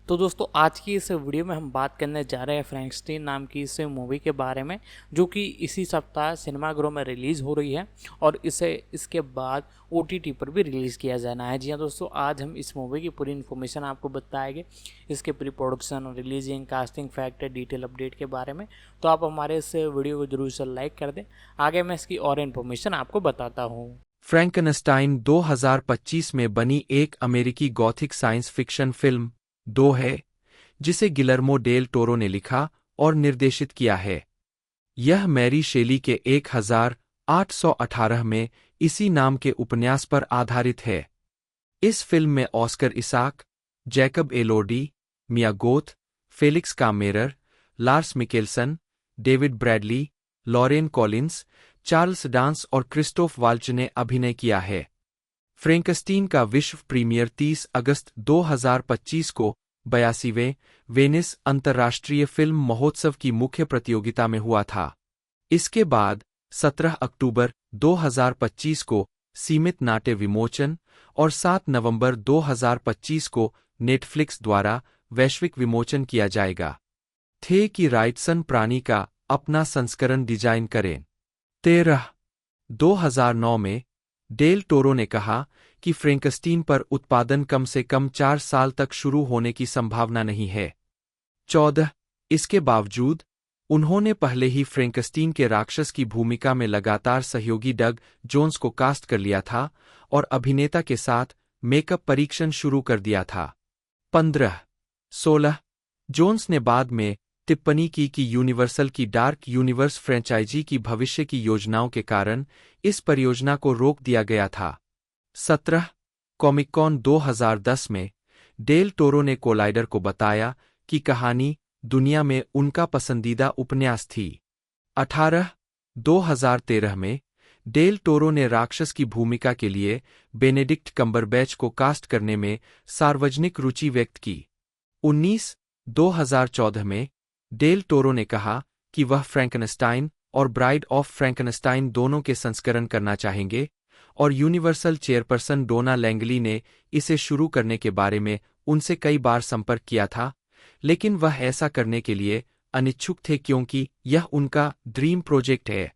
तो दोस्तों आज की इस वीडियो में हम बात करने जा रहे हैं फ्रैंकस्टीन नाम की इस मूवी के बारे में, जो कि इसी सप्ताह सिनेमाघरों में रिलीज़ हो रही है और इसे इसके बाद ओटीटी पर भी रिलीज़ किया जाना है। जी हाँ दोस्तों, आज हम इस मूवी की पूरी इन्फॉर्मेशन आपको बताएंगे, इसके pre production, releasing, casting factor, detail update के बारे में। तो आप हमारे इस वीडियो को जरूर से लाइक कर दें। आगे मैं इसकी और इन्फॉर्मेशन आपको बताता हूँ। फ्रैंकनस्टाइन 2025 में बनी एक अमेरिकी गॉथिक साइंस फिक्शन फिल्म 2 है, जिसे गिलर्मो डेल टोरो ने लिखा और निर्देशित किया है। यह मैरी शेली के 1818 में इसी नाम के उपन्यास पर आधारित है। इस फिल्म में Oscar Isaac, Jacob Elordi, Mia Goth, Felix Kammerer, Lars Mikkelsen, David Bradley, Lauren Collins, Charles Dance और क्रिस्टोफ वाल्च ने अभिनय किया है। फ्रैंकस्टीन का विश्व प्रीमियर 30 अगस्त 2025 को 82वें वेनिस अंतर्राष्ट्रीय फिल्म महोत्सव की मुख्य प्रतियोगिता में हुआ था। इसके बाद 17 अक्टूबर 2025 को सीमित नाट्य विमोचन और 7 नवंबर 2025 को नेटफ्लिक्स द्वारा वैश्विक विमोचन किया जाएगा। थे कि राइटसन प्राणी का अपना संस्करण डिजाइन करें। 2009 में डेल टोरो ने कहा कि फ्रैंकस्टीन पर उत्पादन कम से कम 4 साल तक शुरू होने की संभावना नहीं है। 14 इसके बावजूद उन्होंने पहले ही फ्रैंकस्टीन के राक्षस की भूमिका में लगातार सहयोगी डग जोन्स को कास्ट कर लिया था और अभिनेता के साथ मेकअप परीक्षण शुरू कर दिया था। 16 जोन्स ने बाद में टिप्पणी की कि यूनिवर्सल की डार्क यूनिवर्स फ्रेंचाइजी की भविष्य की योजनाओं के कारण इस परियोजना को रोक दिया गया था। 17 कॉमिक-कॉन 2010 में डेल टोरो ने कोलाइडर को बताया कि कहानी दुनिया में उनका पसंदीदा उपन्यास थी। 18 2013 में डेल टोरो ने राक्षस की भूमिका के लिए बेनेडिक्ट कम्बरबैच को कास्ट करने में सार्वजनिक रुचि व्यक्त की। 19 2014 में डेल टोरो ने कहा कि वह फ्रैंकनस्टाइन और ब्राइड ऑफ फ्रैंकनस्टाइन दोनों के संस्करण करना चाहेंगे, और यूनिवर्सल चेयरपर्सन डोना लैंगली ने इसे शुरू करने के बारे में उनसे कई बार संपर्क किया था, लेकिन वह ऐसा करने के लिए अनिच्छुक थे क्योंकि यह उनका ड्रीम प्रोजेक्ट है।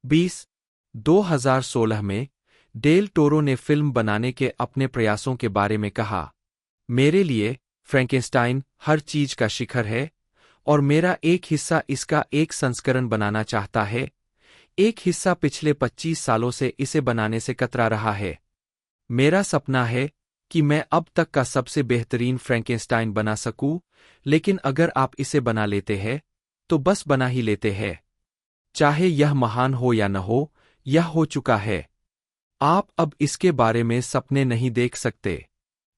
20 2016 में डेल टोरो ने फिल्म बनाने के अपने प्रयासों के बारे में कहा, मेरे लिए फ्रैंकेनस्टाइन हर चीज का शिखर है और मेरा एक हिस्सा इसका एक संस्करण बनाना चाहता है। एक हिस्सा पिछले 25 सालों से इसे बनाने से कतरा रहा है। मेरा सपना है कि मैं अब तक का सबसे बेहतरीन फ्रैंकेनस्टाइन बना सकूं, लेकिन अगर आप इसे बना लेते हैं तो बस बना ही लेते हैं। चाहे यह महान हो या न हो, यह हो चुका है। आप अब इसके बारे में सपने नहीं देख सकते।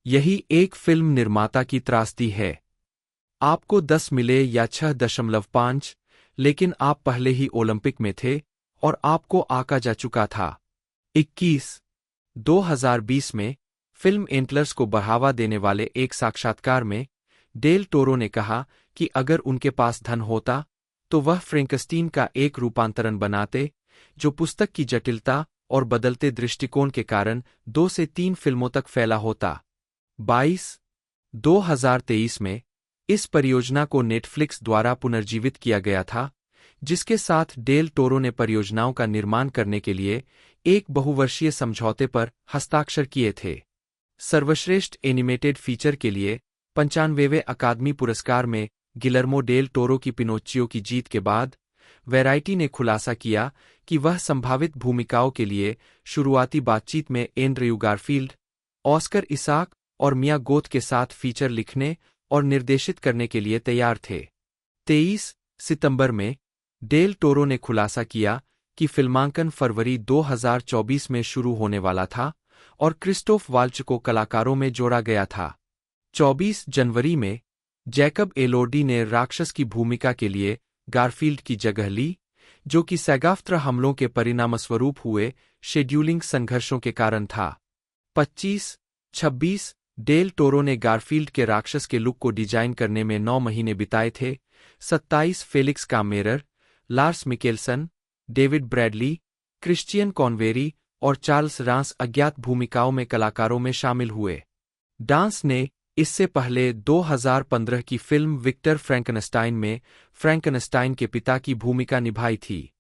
यही एक फिल्म निर्माता की त्रासदी है। आपको 10 मिले या 6.5, लेकिन आप पहले ही ओलंपिक में थे और आपको आका जा चुका था। 21 2020 में फिल्म एंटलर्स को बढ़ावा देने वाले एक साक्षात्कार में डेल टोरो ने कहा कि अगर उनके पास धन होता तो वह फ्रैंकस्टीन का एक रूपांतरण बनाते, जो पुस्तक की जटिलता और बदलते दृष्टिकोण के कारण 2 से 3 फिल्मों तक फैला होता। 22 2023 में इस परियोजना को नेटफ्लिक्स द्वारा पुनर्जीवित किया गया था, जिसके साथ डेल टोरो ने परियोजनाओं का निर्माण करने के लिए एक बहुवर्षीय समझौते पर हस्ताक्षर किए थे। सर्वश्रेष्ठ एनिमेटेड फीचर के लिए 95वें अकादमी पुरस्कार में गिलर्मो डेल टोरो की पिनोच्चियो की जीत के बाद वैराइटी ने खुलासा किया कि वह संभावित भूमिकाओं के लिए शुरुआती बातचीत में एंड्रयू गारफील्ड, ऑस्कर इसाक और मिया गोथ के साथ फीचर लिखने और निर्देशित करने के लिए तैयार थे। 23 सितंबर में डेल टोरो ने खुलासा किया कि फिल्मांकन फरवरी 2024 में शुरू होने वाला था और क्रिस्टोफ वाल्च को कलाकारों में जोड़ा गया था। 24 जनवरी में जैकब एलोडी ने राक्षस की भूमिका के लिए गारफील्ड की जगह ली, जो कि सैगाफ्त्र हमलों के परिणामस्वरूप हुए शेड्यूलिंग संघर्षों के कारण था। 26 डेल टोरो ने गारफील्ड के राक्षस के लुक को डिजाइन करने में 9 महीने बिताए थे। 27 Felix Kammerer, Lars Mikkelsen, David Bradley, Christian Convery और चार्ल्स डांस अज्ञात भूमिकाओं में कलाकारों में शामिल हुए। डांस ने इससे पहले 2015 की फिल्म विक्टर फ्रैंकनस्टाइन में फ्रैंकनस्टाइन के पिता की भूमिका निभाई थी।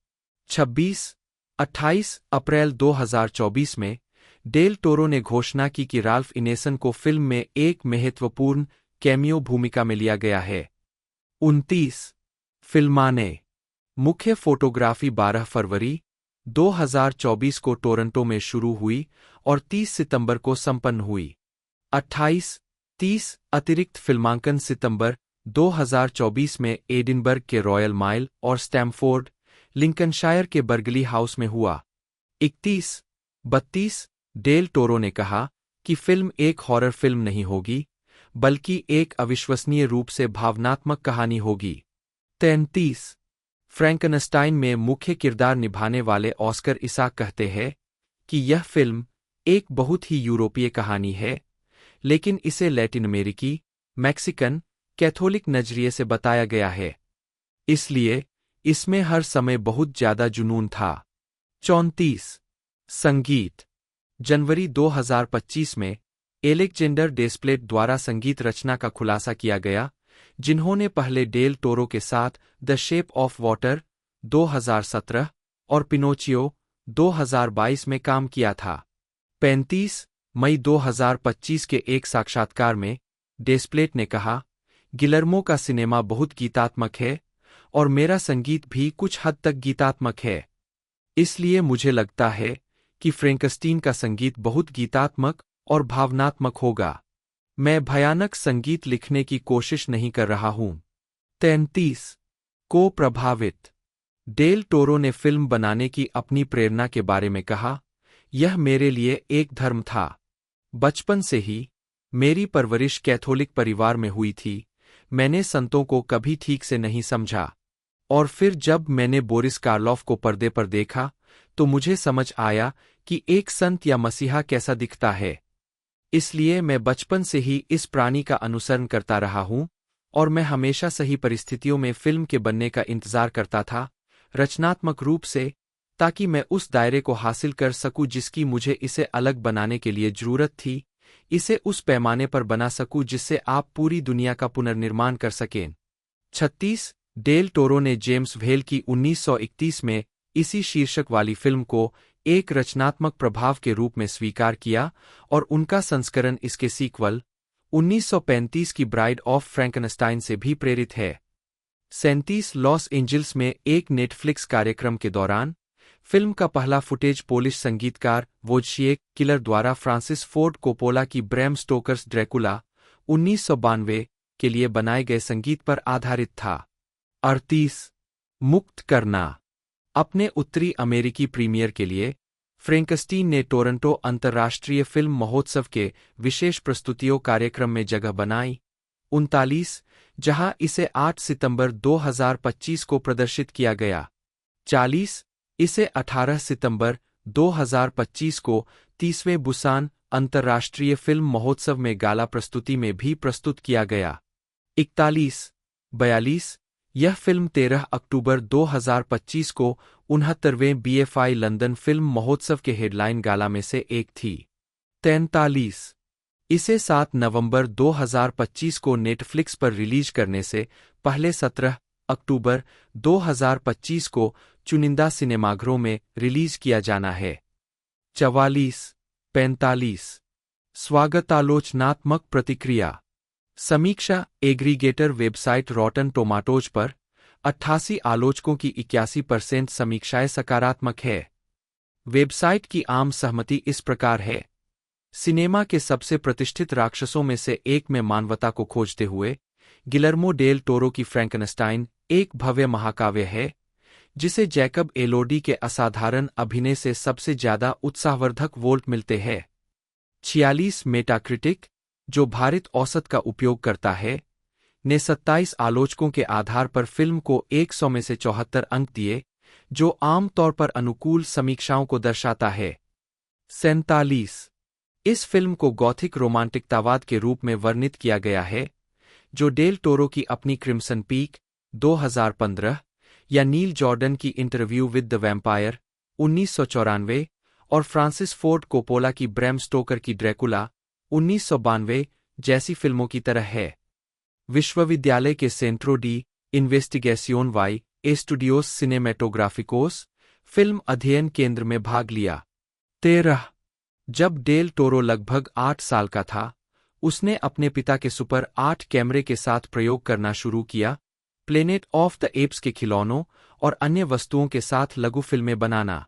28 अप्रैल 2024 में डेल टोरो ने घोषणा की कि राल्फ इनेसन को फिल्म में एक महत्वपूर्ण कैमियो भूमिका में लिया गया है। 29 फिल्माने मुख्य फोटोग्राफी 12 फरवरी 2024 को टोरंटो में शुरू हुई और 30 सितंबर को संपन्न हुई। 28-30 अतिरिक्त फिल्मांकन सितंबर 2024 में एडिनबर्ग के रॉयल माइल और स्टैमफोर्ड, लिंकनशायर के बर्गली हाउस में हुआ। 31-32 डेल टोरो ने कहा कि फिल्म एक हॉरर फिल्म नहीं होगी, बल्कि एक अविश्वसनीय रूप से भावनात्मक कहानी होगी। 33 फ्रैंकनस्टाइन में मुख्य किरदार निभाने वाले ऑस्कर इसाक कहते हैं कि यह फिल्म एक बहुत ही यूरोपीय कहानी है, लेकिन इसे लैटिन अमेरिकी, मैक्सिकन, कैथोलिक नजरिए से बताया गया है, इसलिए इसमें हर समय बहुत ज्यादा जुनून था। 34 संगीत जनवरी 2025 में एलेक्जेंडर डेस्प्लेट द्वारा संगीत रचना का खुलासा किया गया, जिन्होंने पहले डेल टोरो के साथ द शेप ऑफ वाटर 2017 और पिनोचियो 2022 में काम किया था। 35 मई 2025 के एक साक्षात्कार में डेस्प्लेट ने कहा, गिलर्मो का सिनेमा बहुत गीतात्मक है और मेरा संगीत भी कुछ हद तक गीतात्मक है, इसलिए मुझे लगता है कि फ्रैंकस्टीन का संगीत बहुत गीतात्मक और भावनात्मक होगा। मैं भयानक संगीत लिखने की कोशिश नहीं कर रहा हूं। 33 को प्रभावित डेल टोरो ने फिल्म बनाने की अपनी प्रेरणा के बारे में कहा, यह मेरे लिए एक धर्म था। बचपन से ही मेरी परवरिश कैथोलिक परिवार में हुई थी। मैंने संतों को कभी ठीक से नहीं समझा, और फिर जब मैंने बोरिस कार्लोफ को पर्दे पर देखा तो मुझे समझ आया कि एक संत या मसीहा कैसा दिखता है। इसलिए मैं बचपन से ही इस प्राणी का अनुसरण करता रहा हूं और मैं हमेशा सही परिस्थितियों में फिल्म के बनने का इंतजार करता था, रचनात्मक रूप से, ताकि मैं उस दायरे को हासिल कर सकूं जिसकी मुझे इसे अलग बनाने के लिए जरूरत थी, इसे उस पैमाने पर बना सकूं जिससे आप पूरी दुनिया का पुनर्निर्माण कर सकें। 36 डेल टोरो ने जेम्स व्हेल की 1931 में इसी शीर्षक वाली फिल्म को एक रचनात्मक प्रभाव के रूप में स्वीकार किया और उनका संस्करण इसके सीक्वल 1935 की ब्राइड ऑफ फ्रैंकनस्टाइन से भी प्रेरित है। 37 लॉस एंजिल्स में एक नेटफ्लिक्स कार्यक्रम के दौरान फिल्म का पहला फुटेज पोलिश संगीतकार वोज्सिएक किलर द्वारा फ्रांसिस फोर्ड कोपोला की ब्रैम स्टोकर्स ड्रैकुला 1992 के लिए बनाए गए संगीत पर आधारित था। 38 मुक्त करना अपने उत्तरी अमेरिकी प्रीमियर के लिए फ्रैंकस्टीन ने टोरंटो अंतर्राष्ट्रीय फिल्म महोत्सव के विशेष प्रस्तुतियों कार्यक्रम में जगह बनाई। 39 जहां इसे 8 सितंबर 2025 को प्रदर्शित किया गया। 40 इसे 18 सितंबर 2025 को 30वें बुसान अंतर्राष्ट्रीय फिल्म महोत्सव में गाला प्रस्तुति में भी प्रस्तुत किया गया। 41-42 यह फिल्म 13 अक्टूबर 2025 को 69वें BFI लंदन फिल्म महोत्सव के हेडलाइन गाला में से एक थी। 43 इसे 7 नवंबर 2025 को नेटफ्लिक्स पर रिलीज करने से पहले 17 अक्टूबर 2025 को चुनिंदा सिनेमाघरों में रिलीज किया जाना है। 44-45 स्वागतालोचनात्मक प्रतिक्रिया समीक्षा एग्रीगेटर वेबसाइट रॉटन टोमाटोज पर 88 आलोचकों की 81% समीक्षाएं सकारात्मक है। वेबसाइट की आम सहमति इस प्रकार है, सिनेमा के सबसे प्रतिष्ठित राक्षसों में से एक में मानवता को खोजते हुए गिलर्मो डेल टोरो की फ्रैंकनस्टाइन एक भव्य महाकाव्य है, जिसे जैकब एलोडी के असाधारण अभिनय से सबसे ज्यादा उत्साहवर्धक वोल्ट मिलते हैं। 46 मेटाक्रिटिक, जो भारित औसत का उपयोग करता है, ने 27 आलोचकों के आधार पर फिल्म को 100 में से 74 अंक दिए, जो आम तौर पर अनुकूल समीक्षाओं को दर्शाता है। 47 इस फिल्म को गॉथिक रोमांटिकतावाद के रूप में वर्णित किया गया है, जो डेल टोरो की अपनी क्रिम्सन पीक 2015 या नील जॉर्डन की इंटरव्यू विद द वैम्पायर 1994 और फ्रांसिस फोर्ड कोपोला की ब्रैम स्टोकर की ड्रैकुला 1992 जैसी फिल्मों की तरह है। विश्वविद्यालय के सेंट्रो डी इन्वेस्टिगेसियोन वाई एस्टूडियोस सिनेमेटोग्राफिकोस फिल्म अध्ययन केंद्र में भाग लिया। 13 जब डेल टोरो लगभग 8 साल का था, उसने अपने पिता के सुपर 8 कैमरे के साथ प्रयोग करना शुरू किया, प्लेनेट ऑफ द एप्स के खिलौनों और अन्य वस्तुओं के साथ लघु फिल्में बनाना।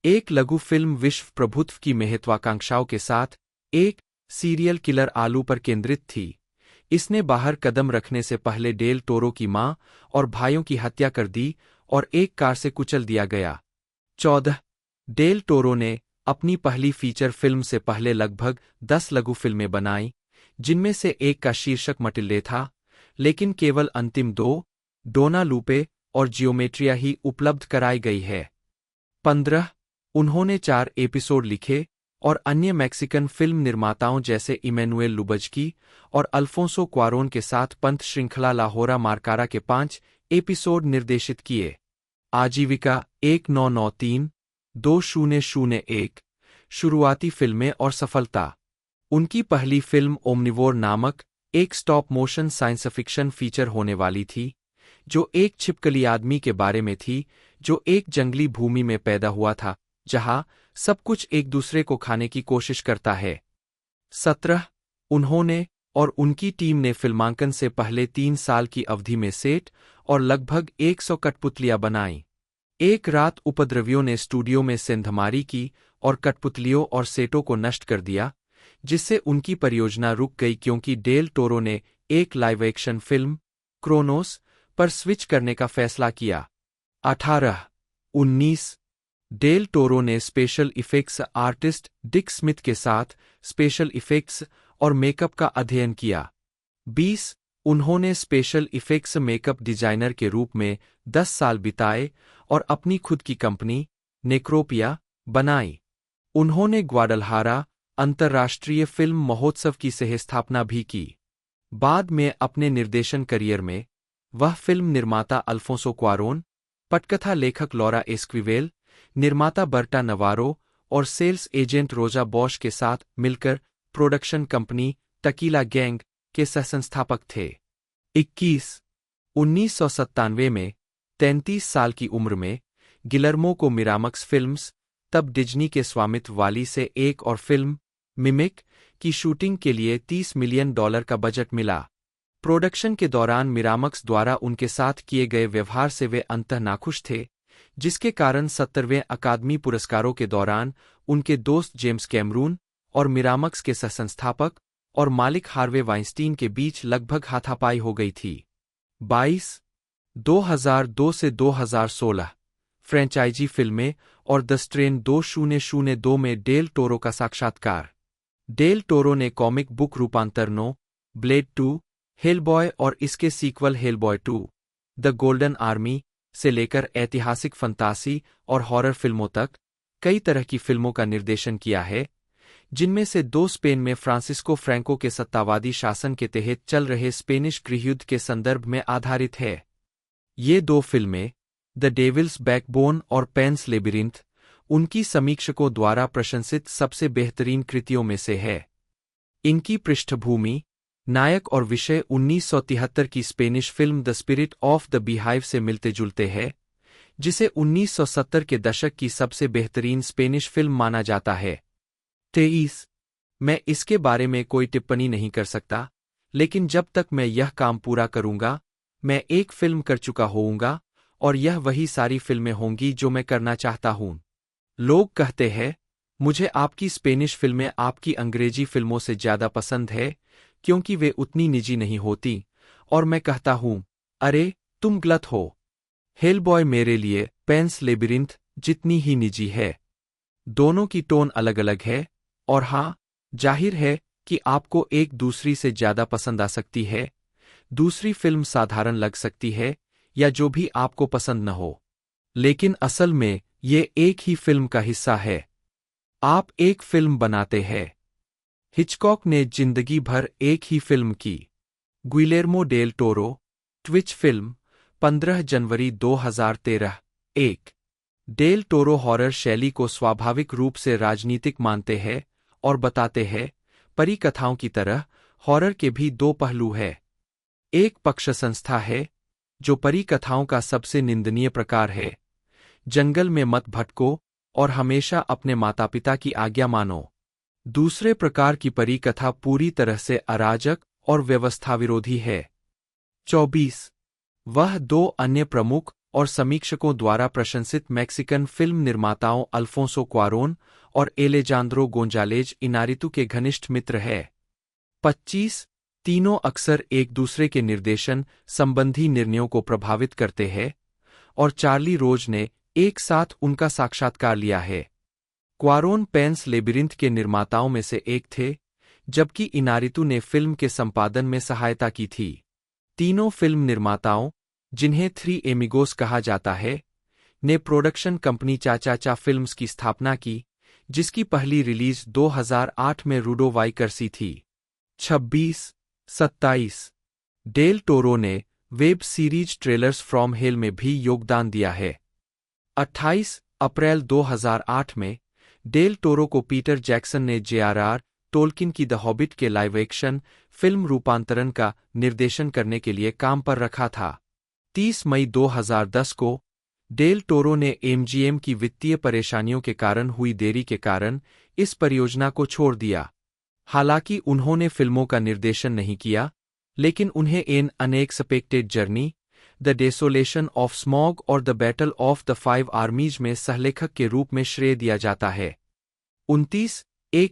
एक लघु फिल्म विश्व प्रभुत्व की महत्वाकांक्षाओं के साथ एक सीरियल किलर आलू पर केंद्रित थी। इसने बाहर कदम रखने से पहले डेल टोरो की मां और भाइयों की हत्या कर दी और एक कार से कुचल दिया गया। 14 डेल टोरो ने अपनी पहली फीचर फिल्म से पहले लगभग 10 लघु फिल्में बनाईं, जिनमें से एक का शीर्षक मटिल्डे था, लेकिन केवल अंतिम 2 डोना लूपे और जियोमेट्रिया ही उपलब्ध कराई गई है। 15 उन्होंने 4 एपिसोड लिखे और अन्य मैक्सिकन फिल्म निर्माताओं जैसे इमैनुएल लुबज्की और अल्फोंसो क्वारोन के साथ पंथ श्रृंखला ला होरा मार्कारा के 5 एपिसोड निर्देशित किए। आजीविका 1993 2001 शुरुआती फिल्में और सफलता। उनकी पहली फिल्म ओमनिवोर नामक एक stop motion science fiction feature होने वाली थी, जो एक छिपकली आदमी के बारे में थी जो एक जंगली भूमि में पैदा हुआ था जहां सब कुछ एक दूसरे को खाने की कोशिश करता है। 17 उन्होंने और उनकी टीम ने फिल्मांकन से पहले 3 साल की अवधि में सेट और लगभग 100 कठपुतलियां बनाईं। एक रात उपद्रवियों ने स्टूडियो में सेंधमारी की और कठपुतलियों और सेटों को नष्ट कर दिया, जिससे उनकी परियोजना रुक गई क्योंकि डेल टोरो ने एक लाइव एक्शन फिल्म क्रोनोस पर स्विच करने का फैसला किया। 18-19 डेल टोरो ने special effects artist Dick Smith के साथ स्पेशल इफेक्ट्स और मेकअप का अध्ययन किया। 20 उन्होंने स्पेशल इफेक्ट्स मेकअप डिजाइनर के रूप में 10 साल बिताए और अपनी खुद की कंपनी नेक्रोपिया बनाई। उन्होंने ग्वाडलहारा अंतर्राष्ट्रीय फिल्म महोत्सव की सहस्थापना भी की। बाद में अपने निर्देशन करियर में वह फिल्म निर्माता अल्फोंसो क्वारोन, पटकथा लेखक लॉरा एस्क्विवेल, निर्माता बर्टा नवारो और सेल्स एजेंट रोजा बॉश के साथ मिलकर प्रोडक्शन कंपनी टकीला गैंग के सहसंस्थापक थे। 21 1997 में 33 साल की उम्र में गिलर्मो को मिरामक्स फिल्म्स, तब डिज्नी के स्वामित्व वाली से एक और फिल्म मिमिक की शूटिंग के लिए $30 मिलियन का बजट मिला। प्रोडक्शन के दौरान मिरामक्स द्वारा उनके साथ किए गए व्यवहार से वे अंततः नाखुश थे, जिसके कारण 70वें अकादमी पुरस्कारों के दौरान उनके दोस्त जेम्स कैमरून और मिरामक्स के सहसंस्थापक और मालिक हार्वे वाइंस्टीन के बीच लगभग हाथापाई हो गई थी। 22 2002 से 2016 फ्रेंचाइजी फिल्में और द स्ट्रेन 2002 में डेल टोरो का साक्षात्कार। डेल टोरो ने कॉमिक बुक रूपांतरणों ब्लेड 2, हेलबॉय और इसके sequel Hellboy 2, the Golden Army से लेकर ऐतिहासिक फंतासी और हॉरर फिल्मों तक कई तरह की फिल्मों का निर्देशन किया है, जिनमें से 2 स्पेन में फ्रांसिस्को फ्रैंको के सत्तावादी शासन के तहत चल रहे स्पेनिश गृहयुद्ध के संदर्भ में आधारित है। ये 2 फिल्में द डेविल्स बैकबोन और पैन्स लेबिरिंथ उनकी समीक्षकों द्वारा प्रशंसित सबसे बेहतरीन कृतियों में से है। इनकी पृष्ठभूमि, नायक और विषय 1973 की Spanish film the spirit of the beehive से मिलते जुलते हैं, जिसे 1970 के दशक की सबसे बेहतरीन स्पेनिश फिल्म माना जाता है। 23 मैं इसके बारे में कोई टिप्पणी नहीं कर सकता, लेकिन जब तक मैं यह काम पूरा करूंगा, मैं एक फिल्म कर चुका होऊंगा और यह वही सारी फिल्में होंगी जो मैं करना चाहता हूं। लोग कहते हैं, मुझे आपकी स्पेनिश फिल्में आपकी अंग्रेजी फिल्मों से ज्यादा पसंद है क्योंकि वे उतनी निजी नहीं होती, और मैं कहता हूं, अरे, तुम गलत हो। हेलबॉय मेरे लिए पैन्स लेबिरिंथ जितनी ही निजी है। दोनों की टोन अलग अलग है, और हाँ, जाहिर है कि आपको एक दूसरी से ज्यादा पसंद आ सकती है। दूसरी फिल्म साधारण लग सकती है या जो भी आपको पसंद न हो, लेकिन असल में ये एक ही फिल्म का हिस्सा है। आप एक फिल्म बनाते हैं। हिचकॉक ने जिंदगी भर एक ही फिल्म की। Guillermo del Toro, Twitch film, 15 जनवरी 2013। 1 डेल टोरो हॉरर शैली को स्वाभाविक रूप से राजनीतिक मानते हैं और बताते हैं, परी कथाओं की तरह हॉरर के भी दो पहलू है। एक पक्ष संस्था है, जो परी कथाओं का सबसे निंदनीय प्रकार है। जंगल में मत भटको और हमेशा अपने माता पिता की आज्ञा मानो। दूसरे प्रकार की परी कथा पूरी तरह से अराजक और व्यवस्था विरोधी है। 24 वह दो अन्य प्रमुख और समीक्षकों द्वारा प्रशंसित मैक्सिकन फिल्म निर्माताओं अल्फोंसो क्वारोन और एलेजांद्रो गोंजालेज इनारितु के घनिष्ठ मित्र है। 25 तीनों अक्सर एक दूसरे के निर्देशन संबंधी निर्णयों को प्रभावित करते हैं, और चार्ली रोज ने एक साथ उनका साक्षात्कार लिया है। क्वारोन पैंस लेबिरिंथ के निर्माताओं में से एक थे, जबकि इनारितु ने फिल्म के संपादन में सहायता की थी। तीनों फिल्म निर्माताओं, जिन्हें थ्री एमिगोस कहा जाता है, ने प्रोडक्शन कंपनी चाचा फिल्म्स की स्थापना की, जिसकी पहली रिलीज 2008 में रूडो वाइकर्सी थी। 26-27 डेल टोरो ने web series trailers from hello में भी योगदान दिया है। 28 अप्रैल 2008 में डेल टोरो को पीटर जैक्सन ने जेआरआर टोल्किन की द हॉबिट के लाइव एक्शन फिल्म रूपांतरण का निर्देशन करने के लिए काम पर रखा था। 30 मई 2010 को डेल टोरो ने एमजीएम की वित्तीय परेशानियों के कारण हुई देरी के कारण इस परियोजना को छोड़ दिया। हालांकि उन्होंने फिल्मों का निर्देशन नहीं किया, लेकिन उन्हें an unexpected journey, the desolation of Smaug और the battle of the five armies में सहलेखक के रूप में श्रेय दिया जाता है। 29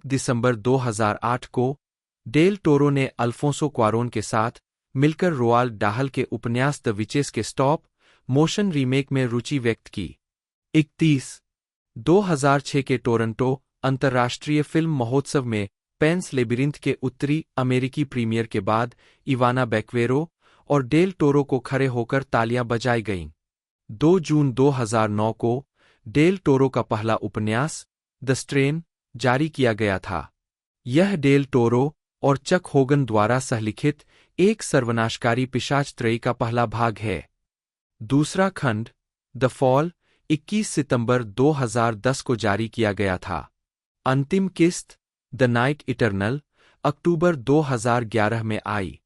दिसंबर 2008 को डेल टोरो ने अल्फोंसो क्वारोन के साथ मिलकर रोआल्ड डाहल के उपन्यास द विचेस के स्टॉप मोशन रीमेक में रुचि व्यक्त की। 2006 के टोरंटो अंतर्राष्ट्रीय फिल्म महोत्सव में पैंस लेबिरिंथ के उत्तरी अमेरिकी प्रीमियर के बाद इवाना बैक्वेरो और डेल टोरो को खड़े होकर तालियां बजाई गईं। 2 जून 2009 को डेल टोरो का पहला उपन्यास द स्ट्रेन जारी किया गया था। यह डेल टोरो और चक होगन द्वारा सहलिखित एक सर्वनाशकारी पिशाच त्रयी का पहला भाग है। दूसरा खंड द फॉल 21 सितंबर 2010 को जारी किया गया था। अंतिम किस्त द नाइट इटर्नल अक्टूबर 2011 में आई।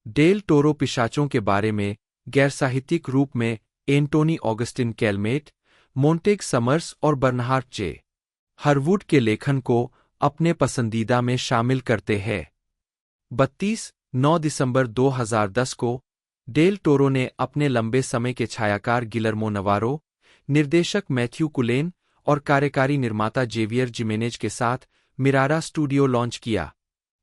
डेल टोरो पिशाचों के बारे में गैरसाहित्यिक रूप में Antoine Augustin Calmet, Montague Summers और बर्नहार्ड जे. हरवुड के लेखन को अपने पसंदीदा में शामिल करते हैं। 9 दिसंबर 2010 को डेल टोरो ने अपने लंबे समय के छायाकार गिलर्मो नवारो, निर्देशक मैथ्यू कुलेन और कार्यकारी निर्माता जेवियर जिमेनेज के साथ मिरारा स्टूडियो लॉन्च किया।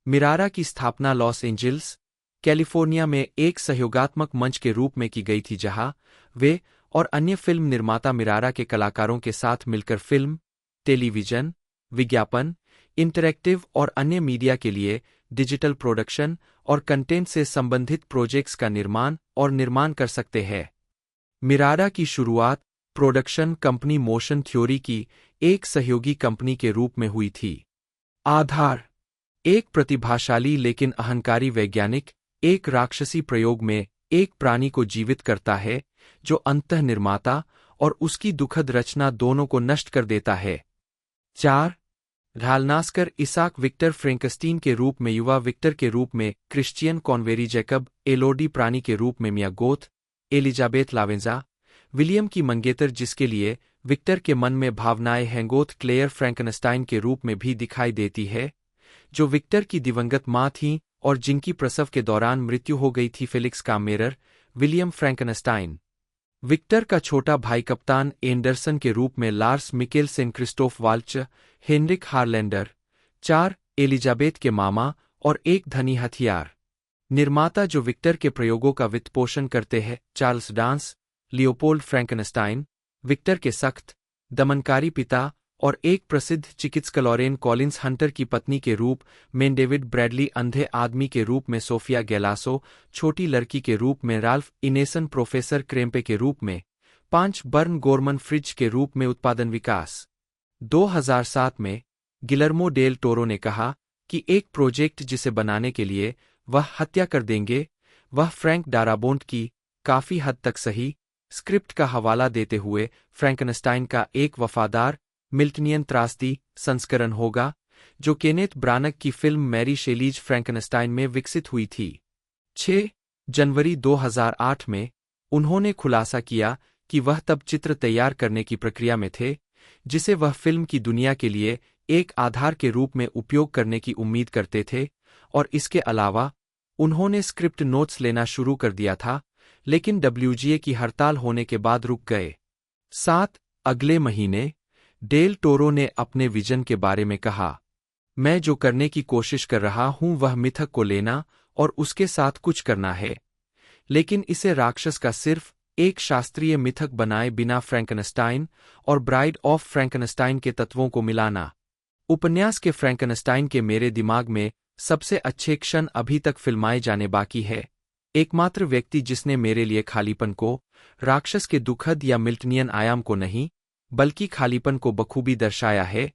मिरारा की स्थापना लॉस एंजिल्स, कैलिफोर्निया में एक सहयोगात्मक मंच के रूप में की गई थी, जहां वे और अन्य फिल्म निर्माता मिरारा के कलाकारों के साथ मिलकर फिल्म, टेलीविजन, विज्ञापन, इंटरैक्टिव और अन्य मीडिया के लिए डिजिटल प्रोडक्शन और कंटेंट से संबंधित प्रोजेक्ट्स का निर्माण कर सकते हैं। मिरारा की शुरुआत प्रोडक्शन कंपनी मोशन थ्योरी की एक सहयोगी कंपनी के रूप में हुई थी। आधार: एक प्रतिभाशाली लेकिन अहंकारी वैज्ञानिक एक राक्षसी प्रयोग में एक प्राणी को जीवित करता है, जो अंततः निर्माता और उसकी दुखद रचना दोनों को नष्ट कर देता है। 4. ढालनास्कर इसाक विक्टर फ्रेंकस्टीन के रूप में युवा विक्टर के रूप में क्रिश्चियन कॉन्वेरी जैकब, एलोडी प्राणी के रूप में मिया गोथ, एलिजाबेथ लावेंजा, विलियम की मंगेतर जिसके लिए विक्टर के मन में भावनाएं हैंगोथ, क्लेयर फ्रैंकनस्टाइन के रूप में भी दिखाई देती है, जो विक्टर की दिवंगत मां थीं और जिनकी प्रसव के दौरान मृत्यु हो गई थी, फेलिक्स कामेरर, विलियम फ्रैंकनस्टाइन। विक्टर का छोटा भाई कप्तान एंडरसन के रूप में लार्स मिकेलसेन, क्रिस्टोफ वाल्च, हेनरिक हारलैंडर। 4. एलिजाबेथ के मामा और एक धनी हथियार निर्माता जो विक्टर के प्रयोगों का वित्तपोषण करते हैं, Charles Dance, Leopold Frankenstein, Victor के सख्त, दमनकारी पिता और एक प्रसिद्ध चिकित्सक लॉरेन कॉलिंस हंटर की पत्नी के रूप में डेविड ब्रैडली, अंधे आदमी के रूप में सोफिया गैलासो, छोटी लड़की के रूप में राल्फ इनेसन, प्रोफेसर क्रेम्पे के रूप में 5. बर्न गोरमन फ्रिज के रूप में उत्पादन विकास। 2007 में गिलर्मो डेल टोरो ने कहा कि एक प्रोजेक्ट जिसे बनाने के लिए वह हत्या कर देंगे, वह फ्रैंक डाराबोंट की काफी हद तक सही स्क्रिप्ट का हवाला देते हुए फ्रैंकनस्टाइन का एक वफादार मिल्टनियन त्रासदी संस्करण होगा, जो केनेथ ब्रानक की फिल्म मैरी शेलीज फ्रैंकनस्टाइन में विकसित हुई थी। 6 जनवरी 2008 में उन्होंने खुलासा किया कि वह तब चित्र तैयार करने की प्रक्रिया में थे जिसे वह फिल्म की दुनिया के लिए एक आधार के रूप में उपयोग करने की उम्मीद करते थे, और इसके अलावा उन्होंने स्क्रिप्ट नोट्स लेना शुरू कर दिया था, लेकिन WGA की हड़ताल होने के बाद रुक गए। 7 अगले महीने डेल टोरो ने अपने विजन के बारे में कहा, मैं जो करने की कोशिश कर रहा हूं वह मिथक को लेना और उसके साथ कुछ करना है, लेकिन इसे राक्षस का सिर्फ एक शास्त्रीय मिथक बनाए बिना फ्रैंकनस्टाइन और ब्राइड ऑफ फ्रैंकनस्टाइन के तत्वों को मिलाना। उपन्यास के फ्रैंकनस्टाइन के मेरे दिमाग में सबसे अच्छे क्षण अभी तक फिल्माए जाने बाकी है। एकमात्र व्यक्ति जिसने मेरे लिए खालीपन को, राक्षस के दुखद या मिल्टनियन आयाम को नहीं, बल्कि खालीपन को बखूबी दर्शाया है,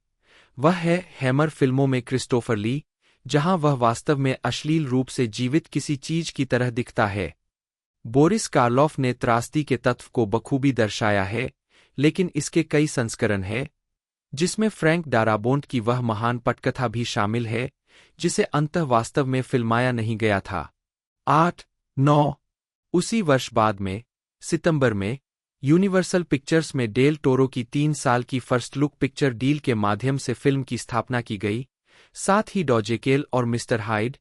वह है हैमर फिल्मों में क्रिस्टोफर ली, जहां वह वास्तव में अश्लील रूप से जीवित किसी चीज की तरह दिखता है। बोरिस कार्लोफ ने त्रासदी के तत्व को बखूबी दर्शाया है, लेकिन इसके कई संस्करण हैं, जिसमें फ्रैंक डाराबोंट की वह महान पटकथा भी शामिल है जिसे अंततः वास्तव में फिल्माया नहीं गया था। 8-9 उसी वर्ष बाद में सितंबर में यूनिवर्सल पिक्चर्स में डेल टोरो की 3 साल की फर्स्ट लुक पिक्चर डील के माध्यम से फिल्म की स्थापना की गई। साथ ही डॉजेकेल और मिस्टर हाइड,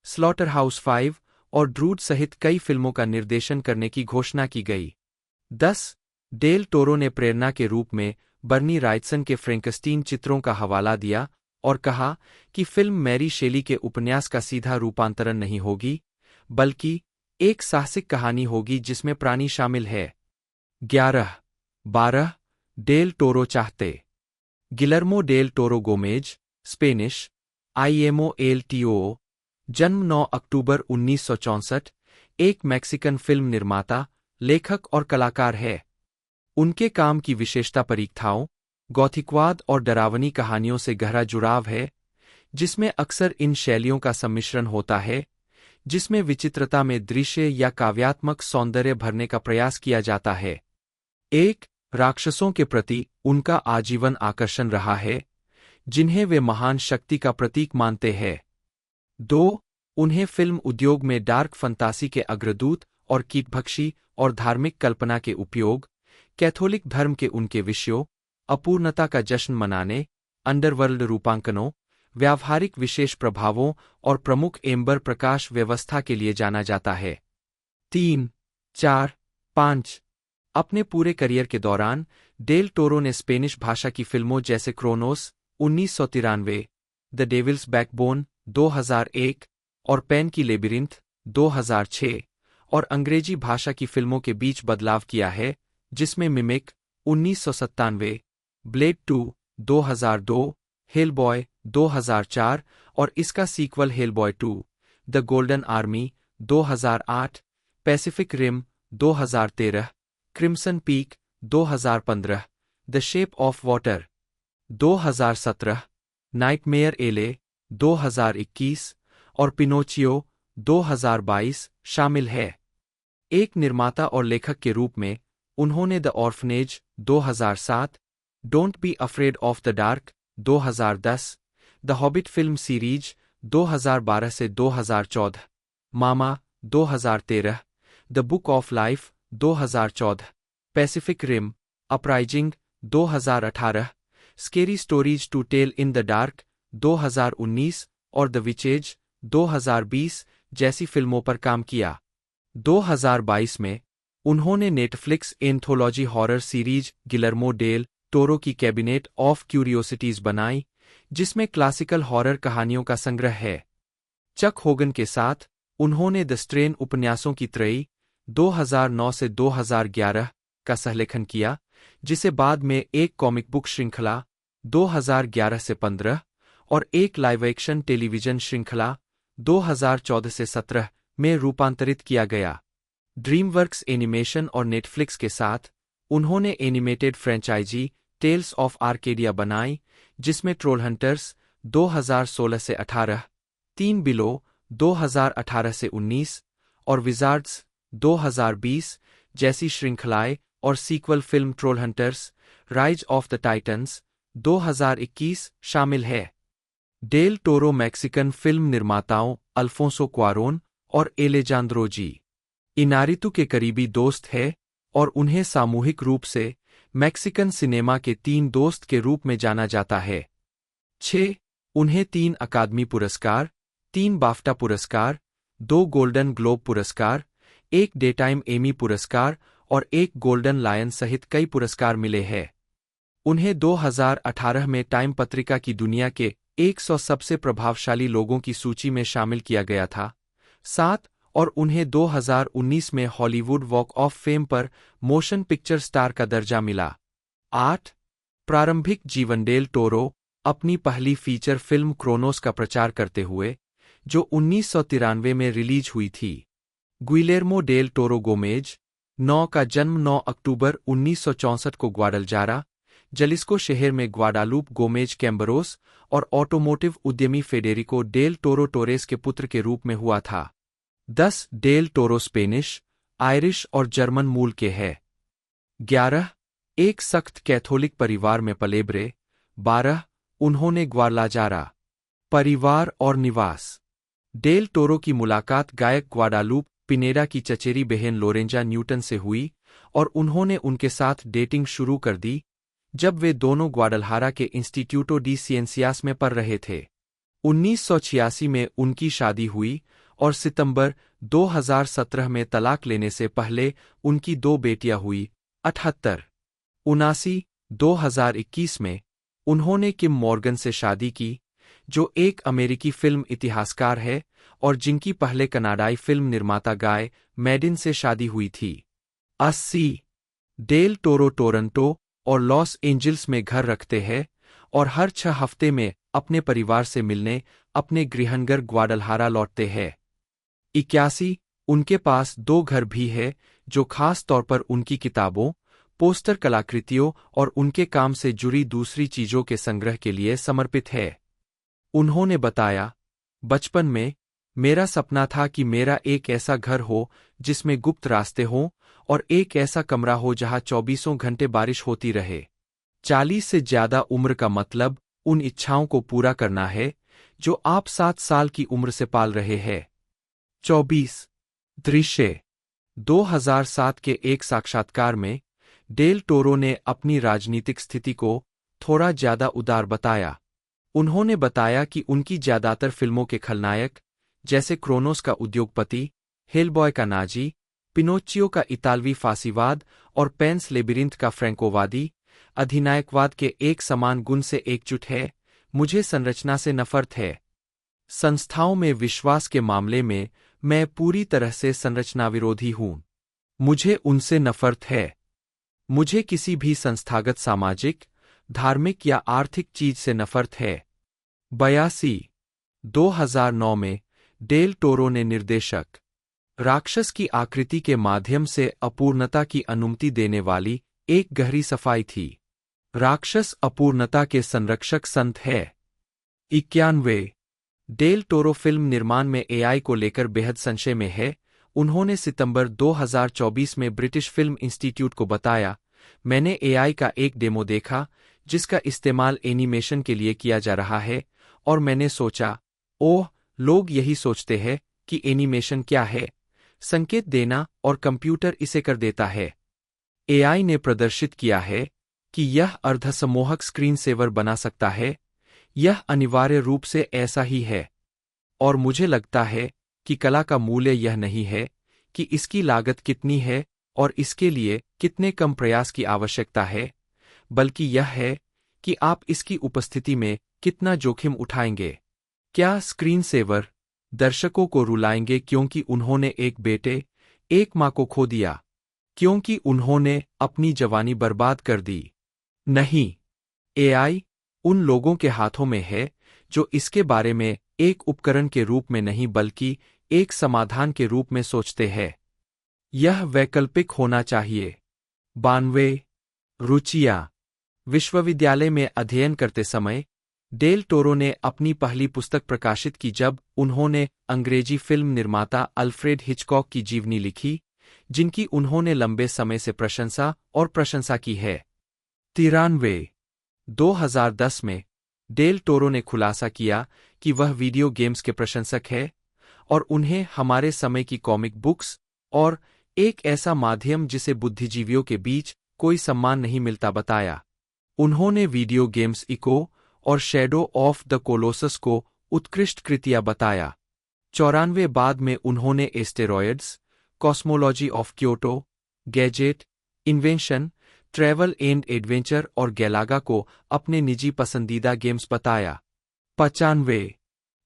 स्लॉटर हाउस 5 और ड्रूड सहित कई फिल्मों का निर्देशन करने की घोषणा की गई। 10 डेल टोरो ने प्रेरणा के रूप में बर्नी राइटसन के फ्रैंकस्टीन चित्रों का हवाला दिया और कहा कि फिल्म मैरी शेली के उपन्यास का सीधा रूपांतरण नहीं होगी, बल्कि एक साहसिक कहानी होगी जिसमें प्राणी शामिल है। 11-12 डेल टोरो चाहते Guillermo del Toro Gomez, Spanish, आईएमओ एल टीओ, जन्म 9 अक्टूबर 1964, एक मैक्सिकन फिल्म निर्माता, लेखक और कलाकार है। उनके काम की विशेषता परीक्षाओं, गॉथिकवाद और डरावनी कहानियों से गहरा जुड़ाव है, जिसमें अक्सर इन शैलियों का सम्मिश्रण होता है, जिसमें विचित्रता में दृश्य या काव्यात्मक सौंदर्य भरने का प्रयास किया जाता है। 1 राक्षसों के प्रति उनका आजीवन आकर्षण रहा है, जिन्हें वे महान शक्ति का प्रतीक मानते हैं। 2 उन्हें फिल्म उद्योग में डार्क फंतासी के अग्रदूत और कीटभक्षी और धार्मिक कल्पना के उपयोग, कैथोलिक धर्म के उनके विषयों, अपूर्णता का जश्न मनाने, अंडरवर्ल्ड रूपांकनों, व्यावहारिक विशेष प्रभावों और प्रमुख एम्बर प्रकाश व्यवस्था के लिए जाना जाता है। 3-4-5 अपने पूरे करियर के दौरान डेल टोरो ने स्पेनिश भाषा की फिल्मों जैसे क्रोनोस 1993, द डेविल्स बैकबोन 2001 और पैन की लेबिरिंथ 2006 और अंग्रेजी भाषा की फिल्मों के बीच बदलाव किया है, जिसमें मिमिक 1997, ब्लेड 2 2002, हेलबॉय 2004 और इसका sequel Hellboy 2, the Golden Army 2008, Pacific Rim 2013, Crimson Peak 2015, the Shape of Water 2017, Nightmare Alley 2021 और पिनोचियो 2022 शामिल है। एक निर्माता और लेखक के रूप में उन्होंने the Orphanage 2007, don't be afraid of the dark 2010, the Hobbit film series 2012 से 2014, Mama 2013, the Book of Life 2014, Pacific Rim, Uprising 2018, Scary Stories to Tell in the Dark 2019 और द विचेज 2020 जैसी फिल्मों पर काम किया। 2022 में उन्होंने Netflix anthology horror series Guillermo del Toro की कैबिनेट ऑफ क्यूरियोसिटीज बनाई, जिसमें क्लासिकल हॉरर कहानियों का संग्रह है। चक होगन के साथ उन्होंने द स्ट्रेन उपन्यासों की त्रयी 2009 से 2011 का सहलेखन किया, जिसे बाद में एक कॉमिक बुक श्रृंखला 2011 से 15 और एक लाइव एक्शन टेलीविजन श्रृंखला 2014 से 17 में रूपांतरित किया गया। ड्रीमवर्क्स एनिमेशन और नेटफ्लिक्स के साथ उन्होंने animated franchise Tales of Arcadia बनाई, जिसमें ट्रोल हंटर्स 2016 से 18, 3 बिलो 2018 से 19 और विजार्ड्स 2020 जैसी श्रृंखलाएं और sequel film Trollhunters Rise of the Titans 2021 शामिल है। डेल टोरो मैक्सिकन फिल्म निर्माताओं अल्फोंसो क्वारोन और एलेजांद्रो जी इनारितु के करीबी दोस्त है और उन्हें सामूहिक रूप से मैक्सिकन सिनेमा के 3 दोस्त के रूप में जाना जाता है। 6. उन्हें 3 अकादमी पुरस्कार, 3 बाफ्टा पुरस्कार, 2 गोल्डन ग्लोब पुरस्कार, 1 डेटाइम एमी पुरस्कार और 1 गोल्डन लायन सहित कई पुरस्कार मिले हैं। उन्हें 2018 में टाइम पत्रिका की दुनिया के 100 सबसे प्रभावशाली लोगों की सूची में शामिल किया गया था। 7. और उन्हें 2019 में हॉलीवुड वॉक ऑफ फेम पर मोशन पिक्चर स्टार का दर्जा मिला। 8. प्रारंभिक जीवन डेल टोरो अपनी पहली फीचर फिल्म क्रोनोस का प्रचार करते हुए, जो 1993 में रिलीज हुई थी। गुइलेर्मो डेल टोरो गोमेज 9 का जन्म 9 अक्टूबर 1964 को ग्वाडलजारा, जलिस्को शहर में ग्वाडालूप गोमेज कैम्बरोस और ऑटोमोटिव उद्यमी फेडेरिको डेल टोरो टोरेस के पुत्र के रूप में हुआ था। 10. डेल टोरो स्पेनिश, आयरिश और जर्मन मूल के हैं। 11. एक सख्त कैथोलिक परिवार में पलेबरे। 12. उन्होंने ग्वाडलाजारा परिवार और निवास। डेल टोरो की मुलाकात गायक ग्वाडालूप पिनेडा की चचेरी बहन लोरेंजा न्यूटन से हुई और उन्होंने उनके साथ डेटिंग शुरू कर दी जब वे दोनों ग्वाडलहारा के इंस्टीट्यूटो डी सिएंसियास में पढ़ रहे थे। 1986 में उनकी शादी हुई और सितंबर 2017 में तलाक लेने से पहले उनकी 2 बेटियां हुई। 78. 79. 2021 में उन्होंने किम मॉर्गन से शादी की, जो एक अमेरिकी फिल्म इतिहासकार है और जिनकी पहले कनाडाई फिल्म निर्माता गाय मैडिन से शादी हुई थी। 80. डेल टोरो टोरंटो और लॉस एंजिल्स में घर रखते हैं और हर 6 हफ्ते में अपने परिवार से मिलने अपने गृहनगर ग्वाडलहारा लौटते हैं। 81. उनके पास 2 घर भी है जो खास तौर पर उनकी किताबों, पोस्टर कलाकृतियों और उनके काम से जुड़ी दूसरी चीजों के संग्रह के लिए समर्पित है। उन्होंने बताया, बचपन में मेरा सपना था कि मेरा एक ऐसा घर हो जिसमें गुप्त रास्ते हों और एक ऐसा कमरा हो जहां 24 घंटे बारिश होती रहे। 40 से ज्यादा उम्र का मतलब उन इच्छाओं को पूरा करना है जो आप 7 साल की उम्र से पाल रहे हैं। 24. दृश्य 2007 के एक साक्षात्कार में डेल टोरो ने अपनी राजनीतिक स्थिति को थोड़ा ज्यादा उदार बताया। उन्होंने बताया कि उनकी ज्यादातर फिल्मों के खलनायक, जैसे क्रोनोस का उद्योगपति, हेलबॉय का नाजी, पिनोच्चियो का इतालवी फांसीवाद और पेंस लेबिरिंथ का फ्रैंकोवादी, अधिनायकवाद के एक समान गुण से एकजुट है। मुझे संरचना से नफरत है। संस्थाओं में विश्वास के मामले में मैं पूरी तरह से संरचना विरोधी हूं। मुझे उनसे नफरत है। मुझे किसी भी संस्थागत सामाजिक, धार्मिक या आर्थिक चीज से नफरत है। 82. 2009 में डेल टोरो ने निर्देशक राक्षस की आकृति के माध्यम से अपूर्णता की अनुमति देने वाली एक गहरी सफाई थी। राक्षस अपूर्णता के संरक्षक संत है। 91. डेल टोरो फिल्म निर्माण में एआई को लेकर बेहद संशय में है। उन्होंने सितंबर 2024 में ब्रिटिश फिल्म इंस्टीट्यूट को बताया, मैंने एआई का एक डेमो देखा जिसका इस्तेमाल एनिमेशन के लिए किया जा रहा है और मैंने सोचा, ओह, लोग यही सोचते हैं कि एनिमेशन क्या है, संकेत देना और कंप्यूटर इसे कर देता है। एआई ने प्रदर्शित किया है कि यह अर्धसम्मोहक स्क्रीन सेवर बना सकता है। यह अनिवार्य रूप से ऐसा ही है। और मुझे लगता है कि कला का मूल्य यह नहीं है कि इसकी लागत कितनी है और इसके लिए कितने कम प्रयास की आवश्यकता है, बल्कि यह है कि आप इसकी उपस्थिति में कितना जोखिम उठाएंगे। क्या स्क्रीन सेवर दर्शकों को रुलाएंगे क्योंकि उन्होंने एक बेटे, एक मां को खो दिया, क्योंकि उन्होंने अपनी जवानी बर्बाद कर दी? नहीं, एआई उन लोगों के हाथों में है जो इसके बारे में एक उपकरण के रूप में नहीं बल्कि एक समाधान के रूप में सोचते हैं। यह वैकल्पिक होना चाहिए। 92. रुचियां विश्वविद्यालय में अध्ययन करते समय डेल टोरो ने अपनी पहली पुस्तक प्रकाशित की जब उन्होंने अंग्रेजी फिल्म निर्माता अल्फ्रेड हिचकॉक की जीवनी लिखी, जिनकी उन्होंने लंबे समय से प्रशंसा की है। 93. 2010 में डेल टोरो ने खुलासा किया कि वह वीडियो गेम्स के प्रशंसक है और उन्हें हमारे समय की कॉमिक बुक्स और एक ऐसा माध्यम जिसे बुद्धिजीवियों के बीच कोई सम्मान नहीं मिलता बताया। उन्होंने वीडियो गेम्स इको और शैडो ऑफ द कोलोसस को उत्कृष्ट कृतियां बताया। 94 बाद में उन्होंने asteroids, cosmology of Kyoto, gadget, invention, travel and adventure और गैलागा को अपने निजी पसंदीदा गेम्स बताया। 95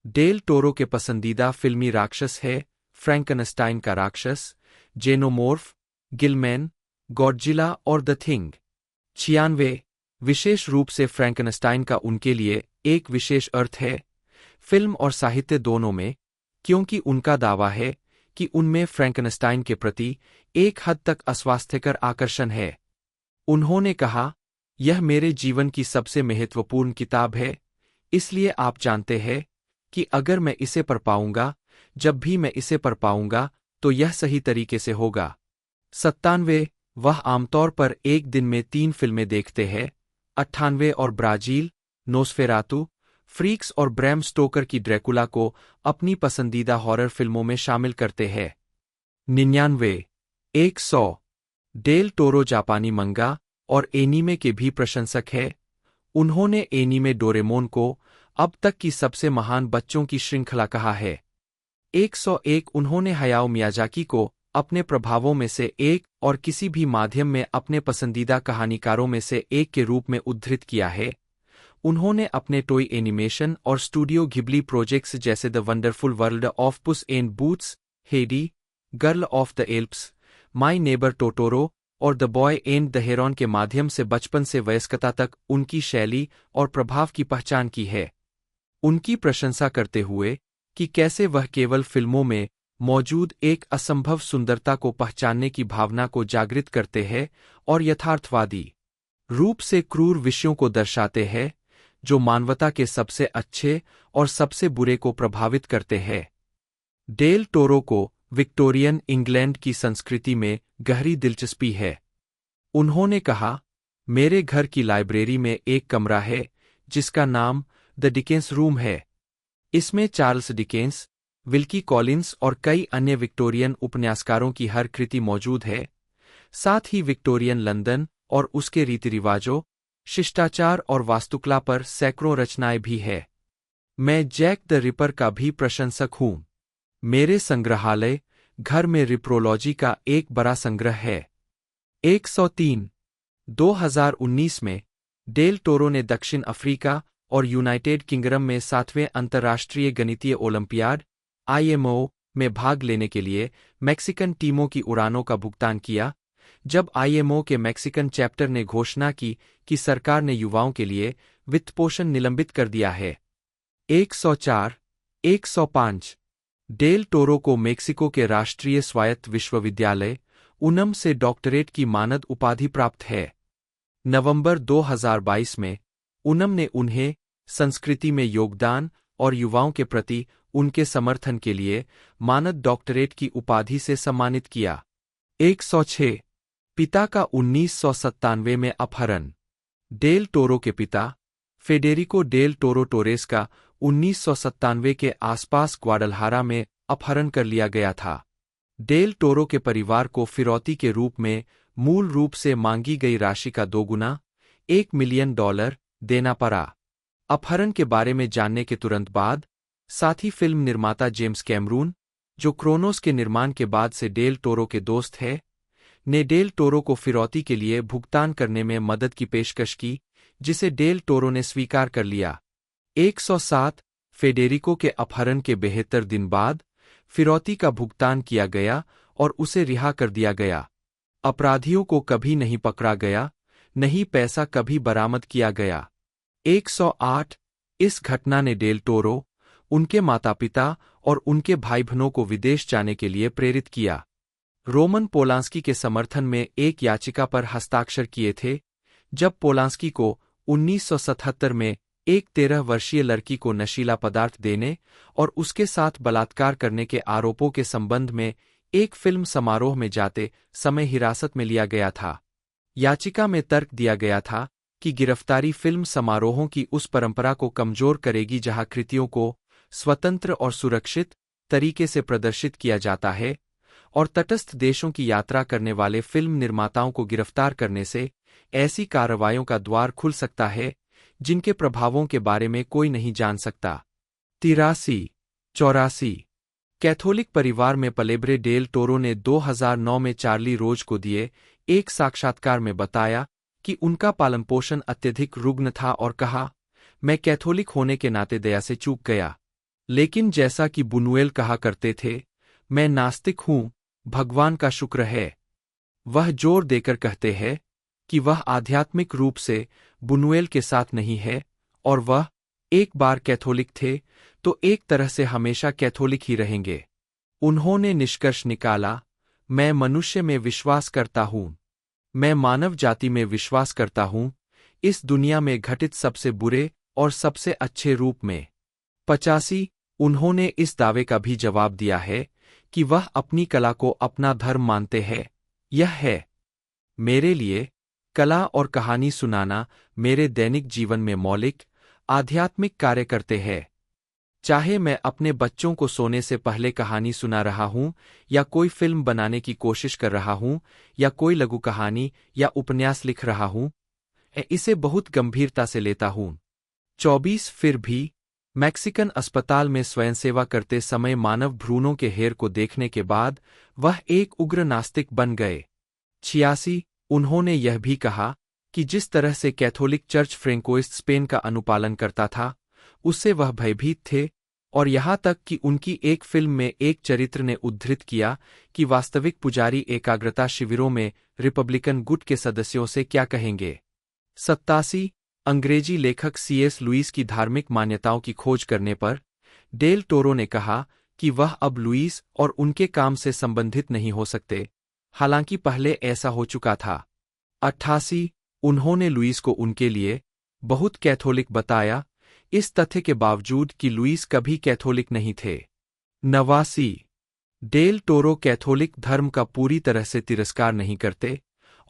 डेल टोरो के पसंदीदा फिल्मी राक्षस है फ्रैंकनस्टाइन का राक्षस, जेनोमोर्फ, गिलमैन, गॉडजिला और द थिंग। 96 विशेष रूप से फ्रैंकनस्टाइन का उनके लिए एक विशेष अर्थ है, फिल्म और साहित्य दोनों में, क्योंकि उनका दावा है कि उनमें फ्रैंकनस्टाइन के प्रति एक हद तक अस्वास्थ्यकर आकर्षण है। उन्होंने कहा, यह मेरे जीवन की सबसे महत्वपूर्ण किताब है, इसलिए आप जानते हैं कि अगर मैं इसे पढ़ पाऊंगा, जब भी मैं इसे पढ़ पाऊंगा, तो यह सही तरीके से होगा। 97 वह आमतौर पर एक दिन में 3 फिल्में देखते हैं, 98 और ब्राजील, नोस्फेरातु, फ्रीक्स और ब्रैम स्टोकर की ड्रैकुला को अपनी पसंदीदा हॉरर फिल्मों में शामिल करते हैं। 99 100 डेल टोरो जापानी मंगा और एनीमे के भी प्रशंसक है। उन्होंने एनीमे डोरेमोन को अब तक की सबसे महान बच्चों की श्रृंखला कहा है। 101 उन्होंने हयाओ मियाजाकी को अपने प्रभावों में से एक और किसी भी माध्यम में अपने पसंदीदा कहानीकारों में से एक के रूप में उद्धृत किया है। उन्होंने अपने टॉय एनिमेशन और स्टूडियो घिबली प्रोजेक्ट्स जैसे the wonderful world of Puss and Boots, Heidi, girl of the Alps, my neighbour Totoro और the boy and the heron के माध्यम से बचपन से वयस्कता तक उनकी शैली और प्रभाव की पहचान की है। उनकी प्रशंसा करते हुए कि कैसे वह केवल फिल्मों में मौजूद एक असंभव सुंदरता को पहचानने की भावना को जागृत करते हैं और यथार्थवादी रूप से क्रूर विषयों को दर्शाते हैं, जो मानवता के सबसे अच्छे और सबसे बुरे को प्रभावित करते हैं। डेल टोरो को विक्टोरियन इंग्लैंड की संस्कृति में गहरी दिलचस्पी है। उन्होंने कहा, मेरे घर की लाइब्रेरी में एक कमरा है जिसका नाम द डिकेंस रूम है। इसमें चार्ल्स डिकेंस, विल्की कॉलिंस और कई अन्य विक्टोरियन उपन्यासकारों की हर कृति मौजूद है, साथ ही विक्टोरियन लंदन और उसके रीति रिवाजों, शिष्टाचार और वास्तुकला पर सैकड़ों रचनाएं भी है। मैं जैक द रिपर का भी प्रशंसक हूं। मेरे संग्रहालय घर में रिप्रोलॉजी का एक बड़ा संग्रह है। 103 2019 में डेल टोरो ने दक्षिण अफ्रीका और यूनाइटेड किंगडम में 7वें अंतर्राष्ट्रीय गणितीय ओलंपियाड (IMO) में भाग लेने के लिए मैक्सिकन टीमों की उड़ानों का भुगतान किया, जब IMO के मैक्सिकन चैप्टर ने घोषणा की कि सरकार ने युवाओं के लिए वित्तपोषण निलंबित कर दिया है। 104 105 डेल टोरो को मेक्सिको के राष्ट्रीय स्वायत्त विश्वविद्यालय UNAM से डॉक्टरेट की मानद उपाधि प्राप्त है। नवंबर 2022 में UNAM ने उन्हें संस्कृति में योगदान और युवाओं के प्रति उनके समर्थन के लिए मानद डॉक्टरेट की उपाधि से सम्मानित किया। 106 पिता का 1997 में अपहरण। डेल टोरो के पिता फेडेरिको डेल टोरो टोरेस का 1997 के आसपास ग्वाडलहारा में अपहरण कर लिया गया था। डेल टोरो के परिवार को फिरौती के रूप में मूल रूप से मांगी गई राशि का दोगुना $1 मिलियन देना पड़ा। अपहरण के बारे में जानने के तुरंत बाद, साथ ही फिल्म निर्माता जेम्स कैमरून, जो क्रोनोस के निर्माण के बाद से डेल टोरो के दोस्त है, ने डेल टोरो को फिरौती के लिए भुगतान करने में मदद की पेशकश की, जिसे डेल टोरो ने स्वीकार कर लिया। 107 फेडेरिको के अपहरण के 72 दिन बाद फिरौती का भुगतान किया गया और उसे रिहा कर दिया गया। अपराधियों को कभी नहीं पकड़ा गया, नहीं पैसा कभी बरामद किया गया। 108 इस घटना ने डेल टोरो, उनके माता-पिता और उनके भाई-बहनों को विदेश जाने के लिए प्रेरित किया। रोमन पोलांस्की के समर्थन में एक याचिका पर हस्ताक्षर किए थे, जब पोलांस्की को 1977 में एक 13 वर्षीय लड़की को नशीला पदार्थ देने और उसके साथ बलात्कार करने के आरोपों के संबंध में एक फिल्म समारोह में जाते समय हिरासत में लिया गया था। याचिका में तर्क दिया गया था कि गिरफ्तारी फिल्म समारोहों की उस परंपरा को कमजोर करेगी जहां कृतियों को स्वतंत्र और सुरक्षित तरीके से प्रदर्शित किया जाता है, और तटस्थ देशों की यात्रा करने वाले फिल्म निर्माताओं को गिरफ्तार करने से ऐसी कार्रवाइयों का द्वार खुल सकता है जिनके प्रभावों के बारे में कोई नहीं जान सकता। 83-84 कैथोलिक परिवार में पलेब्रे डेल टोरो ने 2009 में चार्ली रोज को दिए एक साक्षात्कार में बताया कि उनका पालनपोषण अत्यधिक रुग्ण था और कहा, मैं कैथोलिक होने के नाते दया से चूक गया। लेकिन जैसा कि बुनुएल कहा करते थे, मैं नास्तिक हूं, भगवान का शुक्र है। वह जोर देकर कहते हैं कि वह आध्यात्मिक रूप से बुनुएल के साथ नहीं है, और वह एक बार कैथोलिक थे तो एक तरह से हमेशा कैथोलिक ही रहेंगे। उन्होंने निष्कर्ष निकाला, मैं मनुष्य में विश्वास करता हूं, मैं मानव जाति में विश्वास करता हूं, इस दुनिया में घटित सबसे बुरे और सबसे अच्छे रूप में। 85 उन्होंने इस दावे का भी जवाब दिया है कि वह अपनी कला को अपना धर्म मानते हैं। यह है, मेरे लिए कला और कहानी सुनाना मेरे दैनिक जीवन में मौलिक आध्यात्मिक कार्य करते हैं। चाहे मैं अपने बच्चों को सोने से पहले कहानी सुना रहा हूं, या कोई फिल्म बनाने की कोशिश कर रहा हूं, या कोई लघु कहानी या उपन्यास लिख रहा हूं, मैं इसे बहुत गंभीरता से लेता हूं। 24 फिर भी मैक्सिकन अस्पताल में स्वयंसेवा करते समय मानव भ्रूणों के हेर को देखने के बाद वह एक उग्र नास्तिक बन गए। 86 उन्होंने यह भी कहा कि जिस तरह से कैथोलिक चर्च फ्रेंकोइस्ट स्पेन का अनुपालन करता था, उससे वह भयभीत थे, और यहाँ तक कि उनकी एक फिल्म में एक चरित्र ने उद्धृत किया कि वास्तविक पुजारी एकाग्रता शिविरों में रिपब्लिकन गुट के सदस्यों से क्या कहेंगे। 87 अंग्रेजी लेखक C.S. लुईस की धार्मिक मान्यताओं की खोज करने पर डेल टोरो ने कहा कि वह अब लुईस और उनके काम से संबंधित नहीं हो सकते, हालांकि पहले ऐसा हो चुका था। 88 उन्होंने लुईस को उनके लिए बहुत कैथोलिक बताया, इस तथ्य के बावजूद कि लुईस कभी कैथोलिक नहीं थे। 89 डेल टोरो कैथोलिक धर्म का पूरी तरह से तिरस्कार नहीं करते,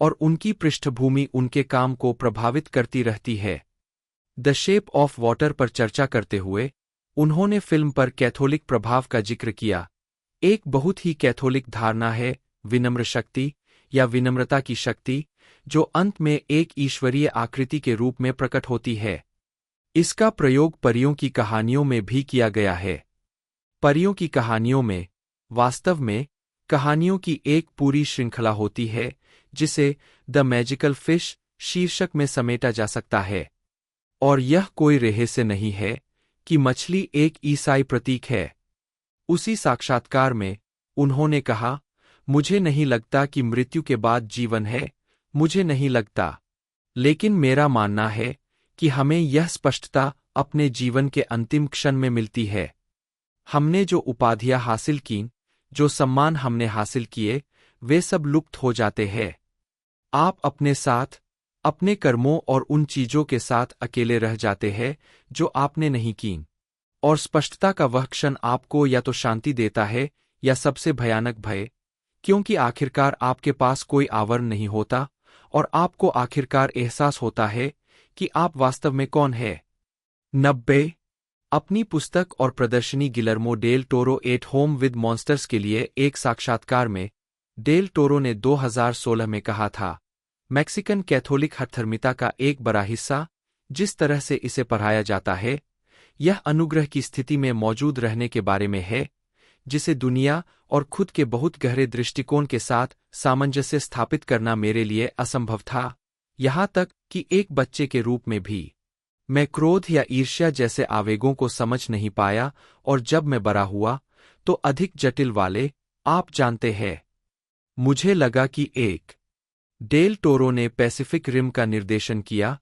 और उनकी पृष्ठभूमि उनके काम को प्रभावित करती रहती है। द शेप ऑफ वाटर पर चर्चा करते हुए उन्होंने फिल्म पर कैथोलिक प्रभाव का जिक्र किया। एक बहुत ही कैथोलिक धारणा है विनम्र शक्ति या विनम्रता की शक्ति, जो अंत में एक ईश्वरीय आकृति के रूप में प्रकट होती है। इसका प्रयोग परियों की कहानियों में भी किया गया है। परियों की कहानियों में वास्तव में कहानियों की एक पूरी श्रृंखला होती है जिसे द मैजिकल फिश शीर्षक में समेटा जा सकता है, और यह कोई रहस्य नहीं है कि मछली एक ईसाई प्रतीक है। उसी साक्षात्कार में उन्होंने कहा, मुझे नहीं लगता कि मृत्यु के बाद जीवन है, मुझे नहीं लगता, लेकिन मेरा मानना है कि हमें यह स्पष्टता अपने जीवन के अंतिम क्षण में मिलती है। हमने जो उपाधियां हासिल कीं, जो सम्मान हमने हासिल किए, वे सब लुप्त हो जाते हैं। आप अपने साथ, अपने कर्मों और उन चीजों के साथ अकेले रह जाते हैं जो आपने नहीं कीं, और स्पष्टता का वह क्षण आपको या तो शांति देता है या सबसे भयानक भय, क्योंकि आखिरकार आपके पास कोई आवरण नहीं होता, और आपको आखिरकार एहसास होता है कि आप वास्तव में कौन है। 90 अपनी पुस्तक और प्रदर्शनी Guillermo del Toro at home with monsters के लिए एक साक्षात्कार में डेल टोरो ने 2016 में कहा था, मैक्सिकन कैथोलिक हठधर्मिता का एक बड़ा हिस्सा, जिस तरह से इसे पढ़ाया जाता है, यह अनुग्रह की स्थिति में मौजूद रहने के बारे में है, जिसे दुनिया और खुद के बहुत गहरे दृष्टिकोण के साथ सामंजस्य स्थापित करना मेरे लिए असंभव था, यहाँ तक कि एक बच्चे के रूप में भी। मैं क्रोध या ईर्ष्या जैसे आवेगों को समझ नहीं पाया, और जब मैं बड़ा हुआ तो अधिक जटिल वाले, आप जानते हैं। मुझे लगा कि एक डेल टोरो ने पैसिफिक रिम का निर्देशन किया,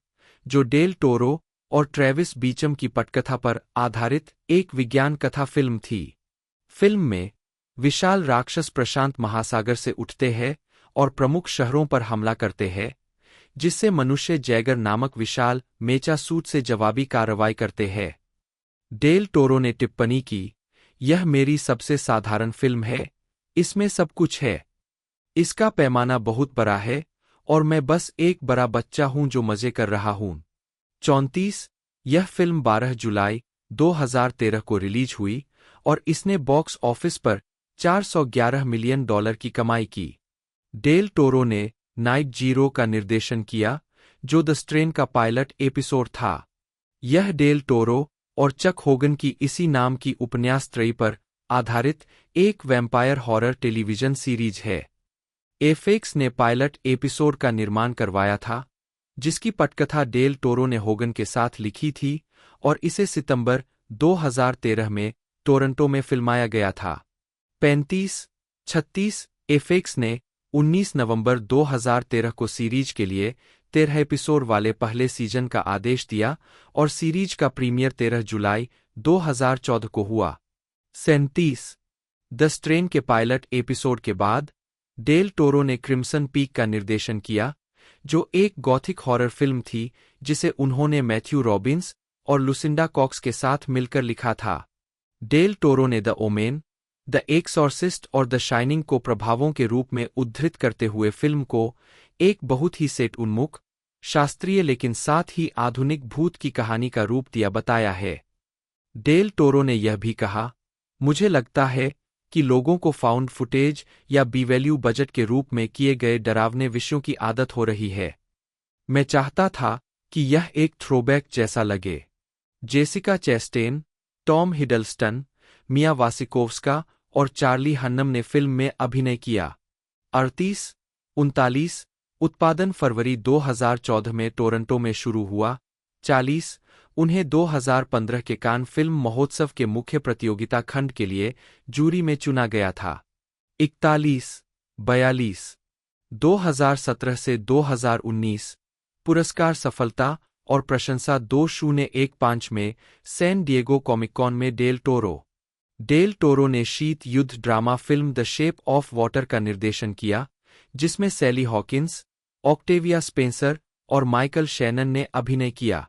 जो डेल टोरो और ट्रेविस बीचम की पटकथा पर आधारित एक विज्ञान कथा फिल्म थी। फिल्म में विशाल राक्षस प्रशांत महासागर से उठते हैं और प्रमुख शहरों पर हमला करते हैं, जिससे मनुष्य जैगर नामक विशाल मेचा सूट से जवाबी कार्रवाई करते हैं। डेल टोरो ने टिप्पणी की, यह मेरी सबसे साधारण फिल्म है, इसमें सब कुछ है। इसका पैमाना बहुत बड़ा है, और मैं बस एक बड़ा बच्चा हूं जो मजे कर रहा हूं। 34। यह फिल्म 12 जुलाई 2013 को रिलीज हुई और इसने बॉक्स ऑफिस पर $411 मिलियन की कमाई की। डेल टोरो ने नाइट जीरो का निर्देशन किया, जो द स्ट्रेन का पायलट एपिसोड था। यह डेल टोरो और चक होगन की इसी नाम की उपन्यास त्रयी पर आधारित एक वैम्पायर हॉरर टेलीविजन सीरीज है। एफएक्स ने पायलट एपिसोड का निर्माण करवाया था, जिसकी पटकथा डेल टोरो ने होगन के साथ लिखी थी और इसे सितंबर 2013 में टोरंटो में फिल्माया गया था। 35। 36। एफएक्स ने 19 नवंबर 2013 को सीरीज के लिए 13 एपिसोड वाले पहले सीजन का आदेश दिया और सीरीज का प्रीमियर 13 जुलाई 2014 को हुआ। 37। द स्ट्रेन के पायलट एपिसोड के बाद डेल टोरो ने क्रिम्सन पीक का निर्देशन किया, जो एक गॉथिक हॉरर फिल्म थी जिसे उन्होंने मैथ्यू रॉबिन्स और लुसिंडा कॉक्स के साथ मिलकर लिखा था। डेल टोरो ने द ओमेन, द एक्सॉर्सिस्ट और द शाइनिंग को प्रभावों के रूप में उद्धृत करते हुए फिल्म को एक बहुत ही सेट उन्मुख, शास्त्रीय लेकिन साथ ही आधुनिक भूत की कहानी का रूप दिया बताया है। डेल टोरो ने यह भी कहा, मुझे लगता है कि लोगों को फाउंड फुटेज या बी-वैल्यू बजट के रूप में किए गए डरावने विषयों की आदत हो रही है। मैं चाहता था कि यह एक थ्रोबैक जैसा लगे। जेसिका चेस्टेन, टॉम हिडलस्टन, मिया वासिकोव्स्का और चार्ली हन्नम ने फिल्म में अभिनय किया। 38। 39। उत्पादन फरवरी 2014 में टोरंटो में शुरू हुआ। 40। उन्हें 2015 के कान फिल्म महोत्सव के मुख्य प्रतियोगिता खंड के लिए जूरी में चुना गया था। 41। 42। 2017 से 2019 पुरस्कार सफलता और प्रशंसा 2015 में सैन डिएगो कॉमिक-कॉन में डेल टोरो ने शीत युद्ध drama film the Shape of water का निर्देशन किया, जिसमें सैली हॉकिंस, ऑक्टेविया स्पेंसर और माइकल शैनन ने अभिनय किया।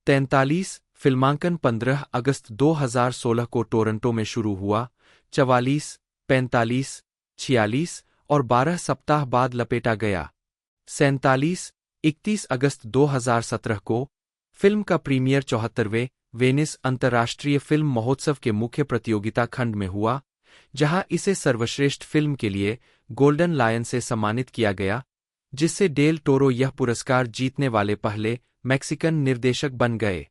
43। फिल्मांकन 15 अगस्त 2016 को टोरंटो में शुरू हुआ। 44, 45, 46 और 12 सप्ताह बाद लपेटा गया। 47, 31 अगस्त 2017 को फिल्म का प्रीमियर 74वें वेनिस अंतर्राष्ट्रीय फिल्म महोत्सव के मुख्य प्रतियोगिता खंड में हुआ, जहां इसे सर्वश्रेष्ठ फिल्म के लिए गोल्डन लायन से सम्मानित किया गया, जिससे डेल टोरो यह पुरस्कार जीतने वाले पहले मैक्सिकन निर्देशक बन गए।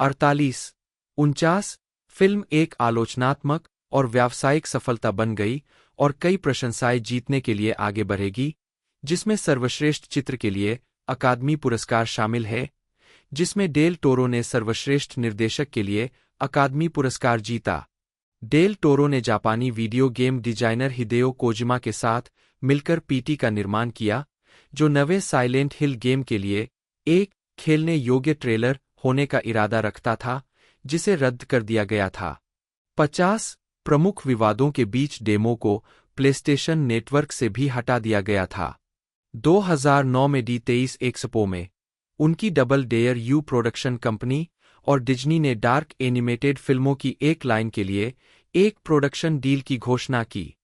48, 49 फिल्म एक आलोचनात्मक और व्यावसायिक सफलता बन गई और कई प्रशंसाएं जीतने के लिए आगे बढ़ेगी, जिसमें सर्वश्रेष्ठ चित्र के लिए अकादमी पुरस्कार शामिल है, जिसमें डेल टोरो ने सर्वश्रेष्ठ निर्देशक के लिए अकादमी पुरस्कार जीता। डेल टोरो ने जापानी वीडियो गेम डिजाइनर हिदेयो कोजिमा के साथ मिलकर पीटी का निर्माण किया, जो नवे साइलेंट हिल गेम के लिए एक खेलने योग्य ट्रेलर होने का इरादा रखता था, जिसे रद्द कर दिया गया था। 50 प्रमुख विवादों के बीच डेमो को प्लेस्टेशन नेटवर्क से भी हटा दिया गया था। 2009 में D23 एक्सपो में उनकी Double Dare You production company और डिज्नी ने डार्क एनिमेटेड फिल्मों की एक लाइन के लिए एक प्रोडक्शन डील की घोषणा की।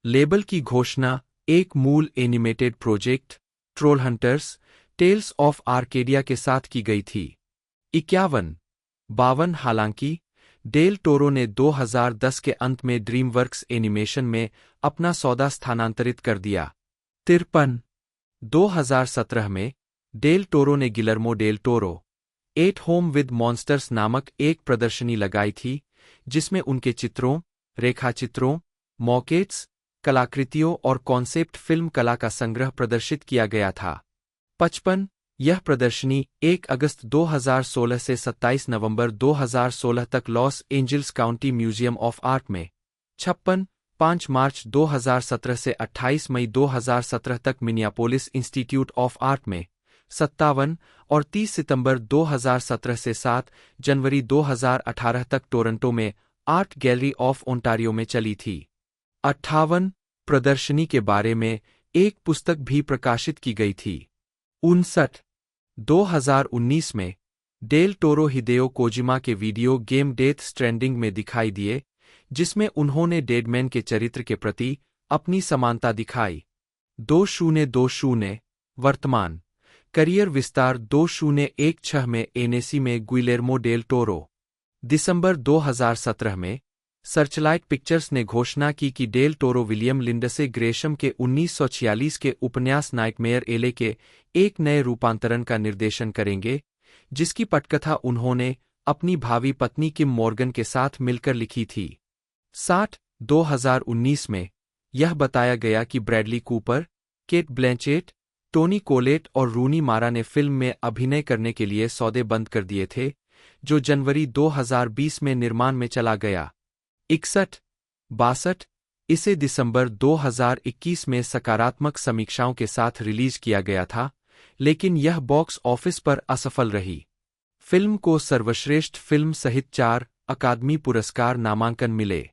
लेबल की घोषणा एक मूल animated project Trollhunters Tales of Arcadia के साथ की गई थी। 51, 52 हालांकि डेल टोरो ने 2010 के अंत में ड्रीमवर्क्स एनिमेशन में अपना सौदा स्थानांतरित कर दिया। 53, 2017 में डेल टोरो ने Guillermo del Toro at home with monsters नामक एक प्रदर्शनी लगाई थी, जिसमें उनके चित्रों, रेखाचित्रों, मॉकेट्स, कलाकृतियों और कॉन्सेप्ट फिल्म कला का संग्रह प्रदर्शित किया गया था। 55 यह प्रदर्शनी 1 अगस्त 2016 से 27 नवंबर 2016 तक Los Angeles county museum of art में, 56 5 मार्च 2017 से 28 मई 2017 तक मिनियापोलिस इंस्टीट्यूट ऑफ आर्ट में, 57 और 30 सितंबर 2017 से 7 जनवरी 2018 तक टोरंटो में आर्ट गैलरी ऑफ ओंटारियो में चली थी। 58 प्रदर्शनी के बारे में एक पुस्तक भी प्रकाशित की गई थी। 59 2019 में डेल टोरो हिदेयो कोजिमा के वीडियो गेम डेथ स्ट्रैंडिंग में दिखाई दिए, जिसमें उन्होंने डेडमैन के चरित्र के प्रति अपनी समानता दिखाई। 2020 वर्तमान करियर विस्तार 2016 में एनएसी में गुइलेर्मो डेल टोरो। दिसंबर 2017 में सर्चलाइट पिक्चर्स ने घोषणा की कि del Toro William Lindsay Gresham के 1946 के उपन्यास नाइटमेयर एले के एक नए रूपांतरण का निर्देशन करेंगे, जिसकी पटकथा उन्होंने अपनी भावी पत्नी किम मॉर्गन के साथ मिलकर लिखी थी। 2019 में यह बताया गया कि Bradley Cooper, Cate Blanchett, Toni Collette और रूनी मारा ने फिल्म में अभिनय करने के लिए सौदे बंद कर दिए थे, जो जनवरी 2020 में निर्माण में चला गया। 61-62 इसे दिसंबर 2021 में सकारात्मक समीक्षाओं के साथ रिलीज किया गया था, लेकिन यह बॉक्स ऑफिस पर असफल रही। फिल्म को सर्वश्रेष्ठ फिल्म सहित 4 अकादमी पुरस्कार नामांकन मिले।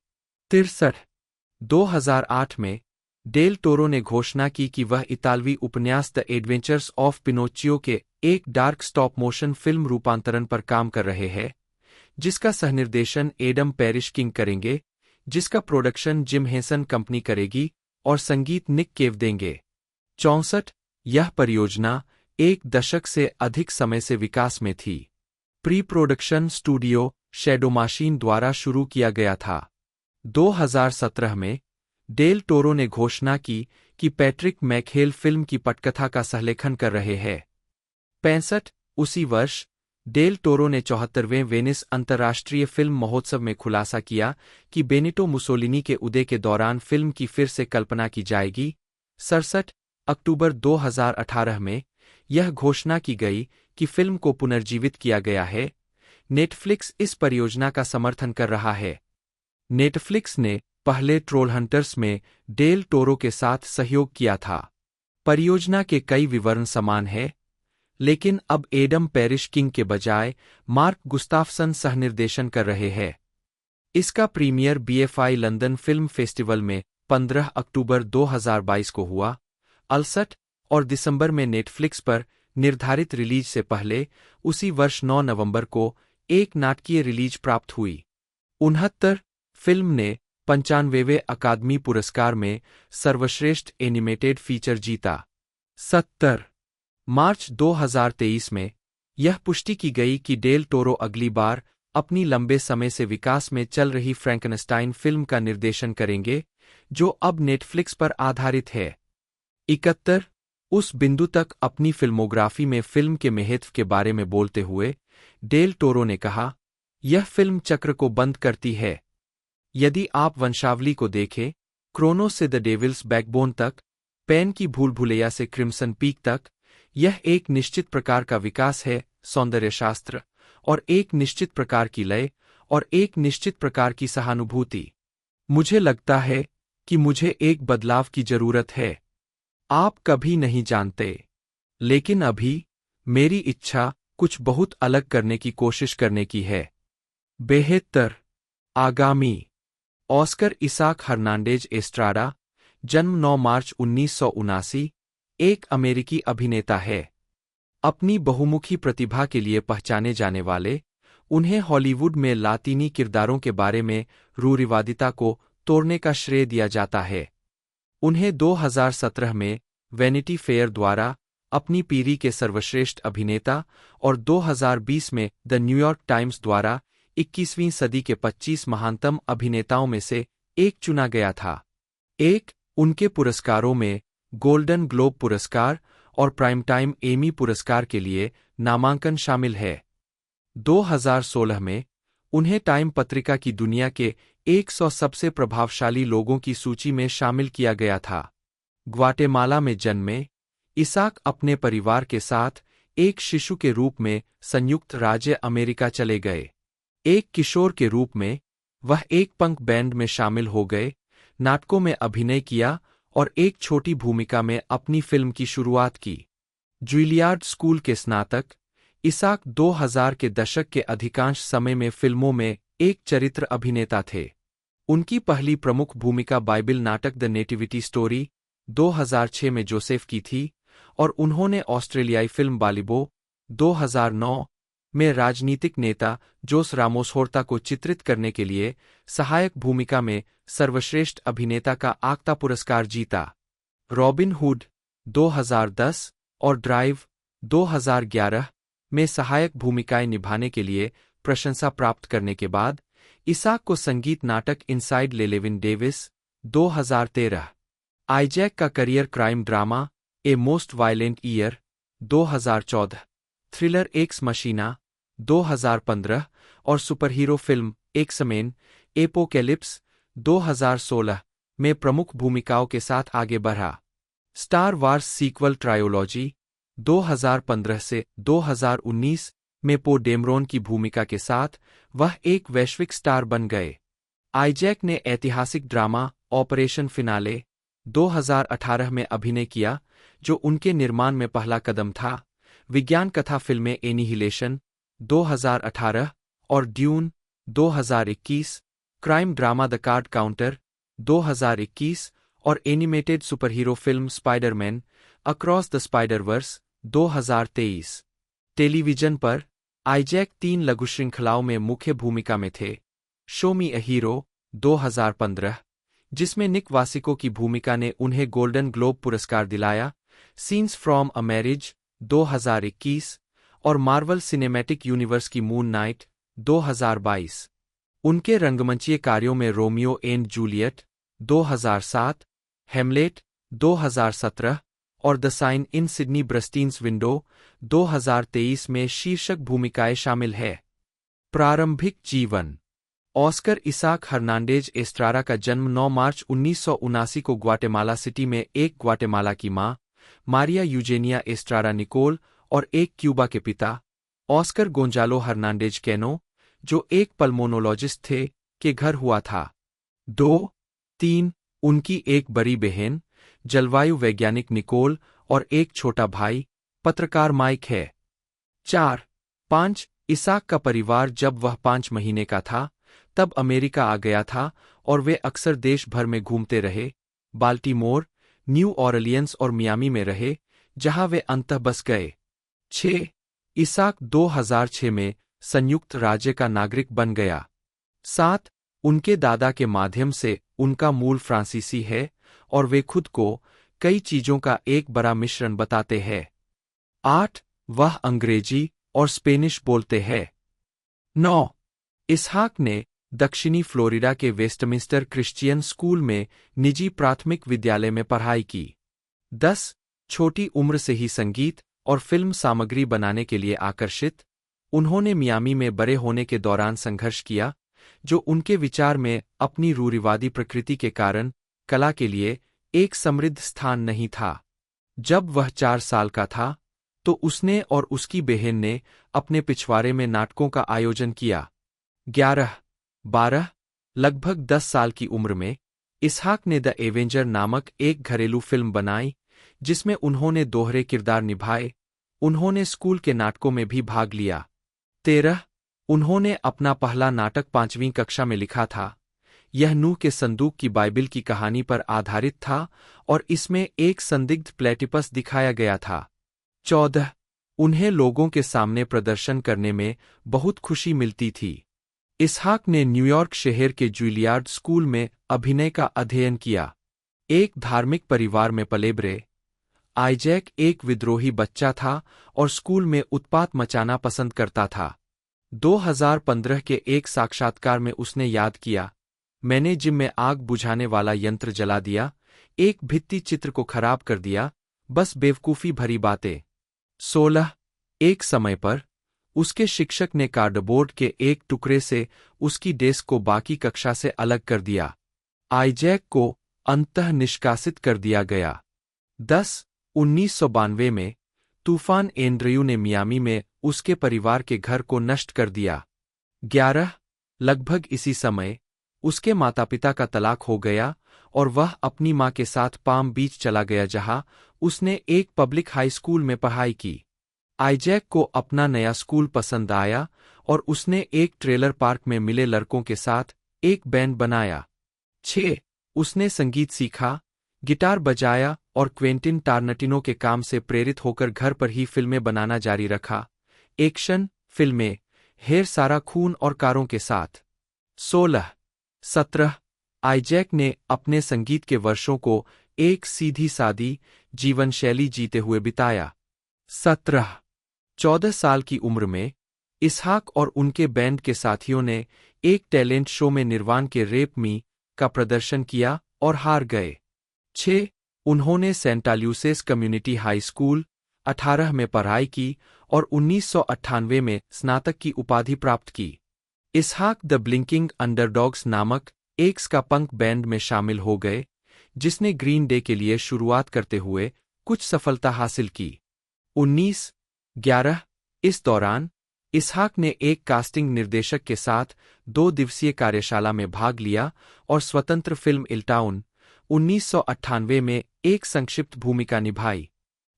2008 में डेल टोरो ने घोषणा की कि वह इतालवी उपन्यास द एडवेंचर्स ऑफ पिनोचियो के एक डार्क स्टॉप मोशन फिल्म रूपांतरण पर काम कर रहे हैं, जिसका सहनिर्देशन एडम पैरिश किंग करेंगे, जिसका प्रोडक्शन जिम हेंसन कंपनी करेगी और संगीत निक केव देंगे। 64 यह परियोजना 1 दशक से अधिक समय से विकास में थी। Pre production studio shadow machine द्वारा शुरू किया गया था। 2017 में डेल टोरो ने घोषणा की कि पैट्रिक मैकहेल फिल्म की पटकथा का सहलेखन कर रहे हैं। 65 उसी वर्ष डेल टोरो ने 74वें वेनिस अंतर्राष्ट्रीय फिल्म महोत्सव में खुलासा किया कि बेनिटो मुसोलिनी के उदय के दौरान फिल्म की फिर से कल्पना की जाएगी। 67 अक्टूबर 2018 में यह घोषणा की गई कि फिल्म को पुनर्जीवित किया गया है। नेटफ्लिक्स इस परियोजना का समर्थन कर रहा है। नेटफ्लिक्स ने पहले ट्रोल हंटर्स में डेल टोरो के साथ सहयोग किया था। परियोजना के कई विवरण समान हैं, लेकिन अब एडम पैरिश किंग के बजाय मार्क गुस्ताफसन सहनिर्देशन कर रहे हैं। इसका premiere BFI London film festival में 15 अक्टूबर 2022 को हुआ। 68 और दिसंबर में नेटफ्लिक्स पर निर्धारित रिलीज से पहले उसी वर्ष 9 नवंबर को एक नाटकीय रिलीज प्राप्त हुई। 69 फिल्म ने 95वें अकादमी पुरस्कार में सर्वश्रेष्ठ एनिमेटेड फीचर जीता। 70 मार्च 2023 में यह पुष्टि की गई कि डेल टोरो अगली बार अपनी लंबे समय से विकास में चल रही फ्रैंकनस्टाइन फिल्म का निर्देशन करेंगे, जो अब नेटफ्लिक्स पर आधारित है। 71 उस बिंदु तक अपनी फिल्मोग्राफी में फिल्म के महत्व के बारे में बोलते हुए डेल टोरो ने कहा, यह फिल्म चक्र को बंद करती है। यदि आप वंशावली को देखें, क्रोनोस से द डेविल्स बैकबोन तक, पैन की भूल भुलैया से क्रिम्सन पीक तक, यह एक निश्चित प्रकार का विकास है, सौंदर्यशास्त्र, और एक निश्चित प्रकार की लय, और एक निश्चित प्रकार की सहानुभूति। मुझे लगता है कि मुझे एक बदलाव की जरूरत है। आप कभी नहीं जानते, लेकिन अभी मेरी इच्छा कुछ बहुत अलग करने की कोशिश करने की है। 72 आगामी ऑस्कर इसाक हर्नांडेज एस्ट्राडा, जन्म 9 मार्च 1979, एक अमेरिकी अभिनेता है। अपनी बहुमुखी प्रतिभा के लिए पहचाने जाने वाले, उन्हें हॉलीवुड में लातीनी किरदारों के बारे में रूढ़िवादिता को तोड़ने का श्रेय दिया जाता है। उन्हें 2017 में वैनिटी फेयर द्वारा अपनी पीढ़ी के सर्वश्रेष्ठ अभिनेता और 2020 में द न्यूयॉर्क टाइम्स द्वारा 21वीं सदी के 25 महानतम अभिनेताओं में से एक चुना गया था। उनके पुरस्कारों में गोल्डन ग्लोब पुरस्कार और प्राइम टाइम एमी पुरस्कार के लिए नामांकन शामिल है। 2016 में उन्हें टाइम पत्रिका की दुनिया के 100 सबसे प्रभावशाली लोगों की सूची में शामिल किया गया था। ग्वाटेमाला में जन्मे, इसाक अपने परिवार के साथ एक शिशु के रूप में संयुक्त राज्य अमेरिका चले गए। एक किशोर के रूप में वह एक पंक बैंड में शामिल हो गए, नाटकों में अभिनय किया और एक छोटी भूमिका में अपनी फिल्म की शुरुआत की। जुइलियार्ड स्कूल के स्नातक, इसाक 2000 के दशक के अधिकांश समय में फिल्मों में एक चरित्र अभिनेता थे। उनकी पहली प्रमुख भूमिका बाइबिल नाटक द नेटिविटी स्टोरी 2006 में जोसेफ की थी और उन्होंने ऑस्ट्रेलियाई फिल्म बालिबो 2009 में राजनीतिक नेता जोस रामोस होर्ता को चित्रित करने के लिए सहायक भूमिका में सर्वश्रेष्ठ अभिनेता का आक्ता पुरस्कार जीता। रॉबिन हुड 2010 और ड्राइव 2011 में सहायक भूमिकाएं निभाने के लिए प्रशंसा प्राप्त करने के बाद इसाक को संगीत नाटक इनसाइड लेविन डेविस 2013, आईजैक का career crime drama a most violent year 2014, thriller x मशीना 2015 और सुपरहीरो फिल्म एक्समेन एपोकेलिप्स 2016 में प्रमुख भूमिकाओं के साथ आगे बढ़ा। स्टार वार्स सीक्वल ट्रायोलॉजी 2015 से 2019 में पो डेमरोन की भूमिका के साथ वह एक वैश्विक स्टार बन गए। आईजैक ने ऐतिहासिक ड्रामा ऑपरेशन फिनाले 2018 में अभिनय किया, जो उनके निर्माण में पहला कदम था। विज्ञान कथा फिल्में एनिहिलेशन 2018 और dune 2021, crime drama the card counter 2021 और animated superhero film Spiderman across the Spider-Verse 2023। Television पर आईजैक 3 लघु श्रृंखलाओं में मुख्य भूमिका में थे। शो मी अ हीरो 2015, जिसमें निक वासिको की भूमिका ने उन्हें गोल्डन ग्लोब पुरस्कार दिलाया, सीन्स फ्रॉम अ मैरिज 2021 और मार्वल सिनेमैटिक यूनिवर्स की मून नाइट 2022। उनके रंगमंचीय कार्यों में रोमियो एंड जूलियट 2007, हेमलेट 2017 और the sign in Sidney Brustein's window 2023 में शीर्षक भूमिकाएं शामिल है। प्रारंभिक जीवन। ऑस्कर इसाक हर्नांडेज एस्ट्रारा का जन्म 9 मार्च 1979 को ग्वाटेमाला सिटी में एक ग्वाटेमाला की मां, मारिया यूजेनिया एस्ट्रारा निकोल और एक क्यूबा के पिता, ऑस्कर गोंजालो हर्नांडेज कैनो, जो एक पल्मोनोलॉजिस्ट थे, के घर हुआ था। 2, 3, उनकी एक बड़ी बहन, जलवायु वैज्ञानिक निकोल और एक छोटा भाई, पत्रकार माइक है। 4, 5, इसाक का परिवार जब वह 5 महीने का था, तब अमेरिका आ गया था और वे अक्सर देश भर में घूमते रहे, बाल्टीमोर, न्यू ऑरलियंस और मियामी में रहे, जहां वे अंततः बस गए। 6, इसाक 2006 में संयुक्त राज्य का नागरिक बन गया। 7, उनके दादा के माध्यम से उनका मूल फ्रांसीसी है और वे खुद को कई चीजों का एक बड़ा मिश्रण बताते हैं। 8, वह अंग्रेजी और स्पेनिश बोलते हैं। 9, इसहाक ने दक्षिणी फ्लोरिडा के वेस्टमिंस्टर क्रिश्चियन स्कूल में निजी प्राथमिक विद्यालय में पढ़ाई की। 10, छोटी उम्र से ही संगीत और फिल्म सामग्री बनाने के लिए आकर्षित, उन्होंने मियामी में बड़े होने के दौरान संघर्ष किया, जो उनके विचार में अपनी रूढ़िवादी प्रकृति के कारण कला के लिए एक समृद्ध स्थान नहीं था। जब वह 4 साल का था, तो उसने और उसकी बहन ने अपने पिछवाड़े में नाटकों का आयोजन किया। 11, 12, लगभग 10 साल की उम्र में इसहाक ने द एवेंजर नामक एक घरेलू फिल्म बनाई, जिसमें उन्होंने दोहरे किरदार निभाए। उन्होंने स्कूल के नाटकों में भी भाग लिया। 13, उन्होंने अपना पहला नाटक 5वीं कक्षा में लिखा था। यह नूह के संदूक की बाइबिल की कहानी पर आधारित था और इसमें एक संदिग्ध प्लेटिपस दिखाया गया था। 14, उन्हें लोगों के सामने प्रदर्शन करने में बहुत खुशी मिलती थी। इसहाक ने न्यूयॉर्क शहर के जुलियार्ड स्कूल में अभिनय का अध्ययन किया। एक धार्मिक परिवार में पले बड़े, आईजैक एक विद्रोही बच्चा था और स्कूल में उत्पात मचाना पसंद करता था। 2015 के एक साक्षात्कार में उसने याद किया, मैंने जिम में आग बुझाने वाला यंत्र जला दिया, एक भित्ति चित्र को खराब कर दिया, बस बेवकूफ़ी भरी बातें। 16, एक समय पर उसके शिक्षक ने कार्डबोर्ड के एक टुकड़े से उसकी डेस्क को बाकी कक्षा से अलग कर दिया। आईजैक को अंततः निष्कासित कर दिया गया। 10, 1992 में तूफान एंड्रयू ने मियामी में उसके परिवार के घर को नष्ट कर दिया। 11, लगभग इसी समय उसके माता पिता का तलाक हो गया और वह अपनी मां के साथ पाम बीच चला गया, जहां उसने एक पब्लिक हाई स्कूल में पढ़ाई की। आईजैक को अपना नया स्कूल पसंद आया और उसने एक ट्रेलर पार्क में मिले लड़कों के साथ एक बैंड बनाया। 6, उसने संगीत सीखा, गिटार बजाया और क्वेंटिन टारनटिनो के काम से प्रेरित होकर घर पर ही फिल्में बनाना जारी रखा। एक्शन फिल्में, ढेर सारा खून और कारों के साथ। 16, 17, आईजैक ने अपने संगीत के वर्षों को एक सीधी सादी जीवन शैली जीते हुए बिताया। 14 साल की उम्र में इसहाक और उनके बैंड के साथियों ने एक टैलेंट शो में निर्वाण के रेप मी का प्रदर्शन किया और हार गए। 6 उन्होंने सेंटाल्यूसेस कम्युनिटी हाई स्कूल 18 में पढ़ाई की और 1998 में स्नातक की उपाधि प्राप्त की। इसहाक द ब्लिंकिंग अंडरडॉग्स नामक एक स्का पंक बैंड में शामिल हो गए, जिसने ग्रीन डे के लिए शुरुआत करते हुए कुछ सफलता हासिल की। 1911 इस दौरान इसहाक ने एक कास्टिंग निर्देशक के साथ 2 दिवसीय कार्यशाला में भाग लिया और स्वतंत्र फिल्म इलटाउन 1998 में एक संक्षिप्त भूमिका निभाई।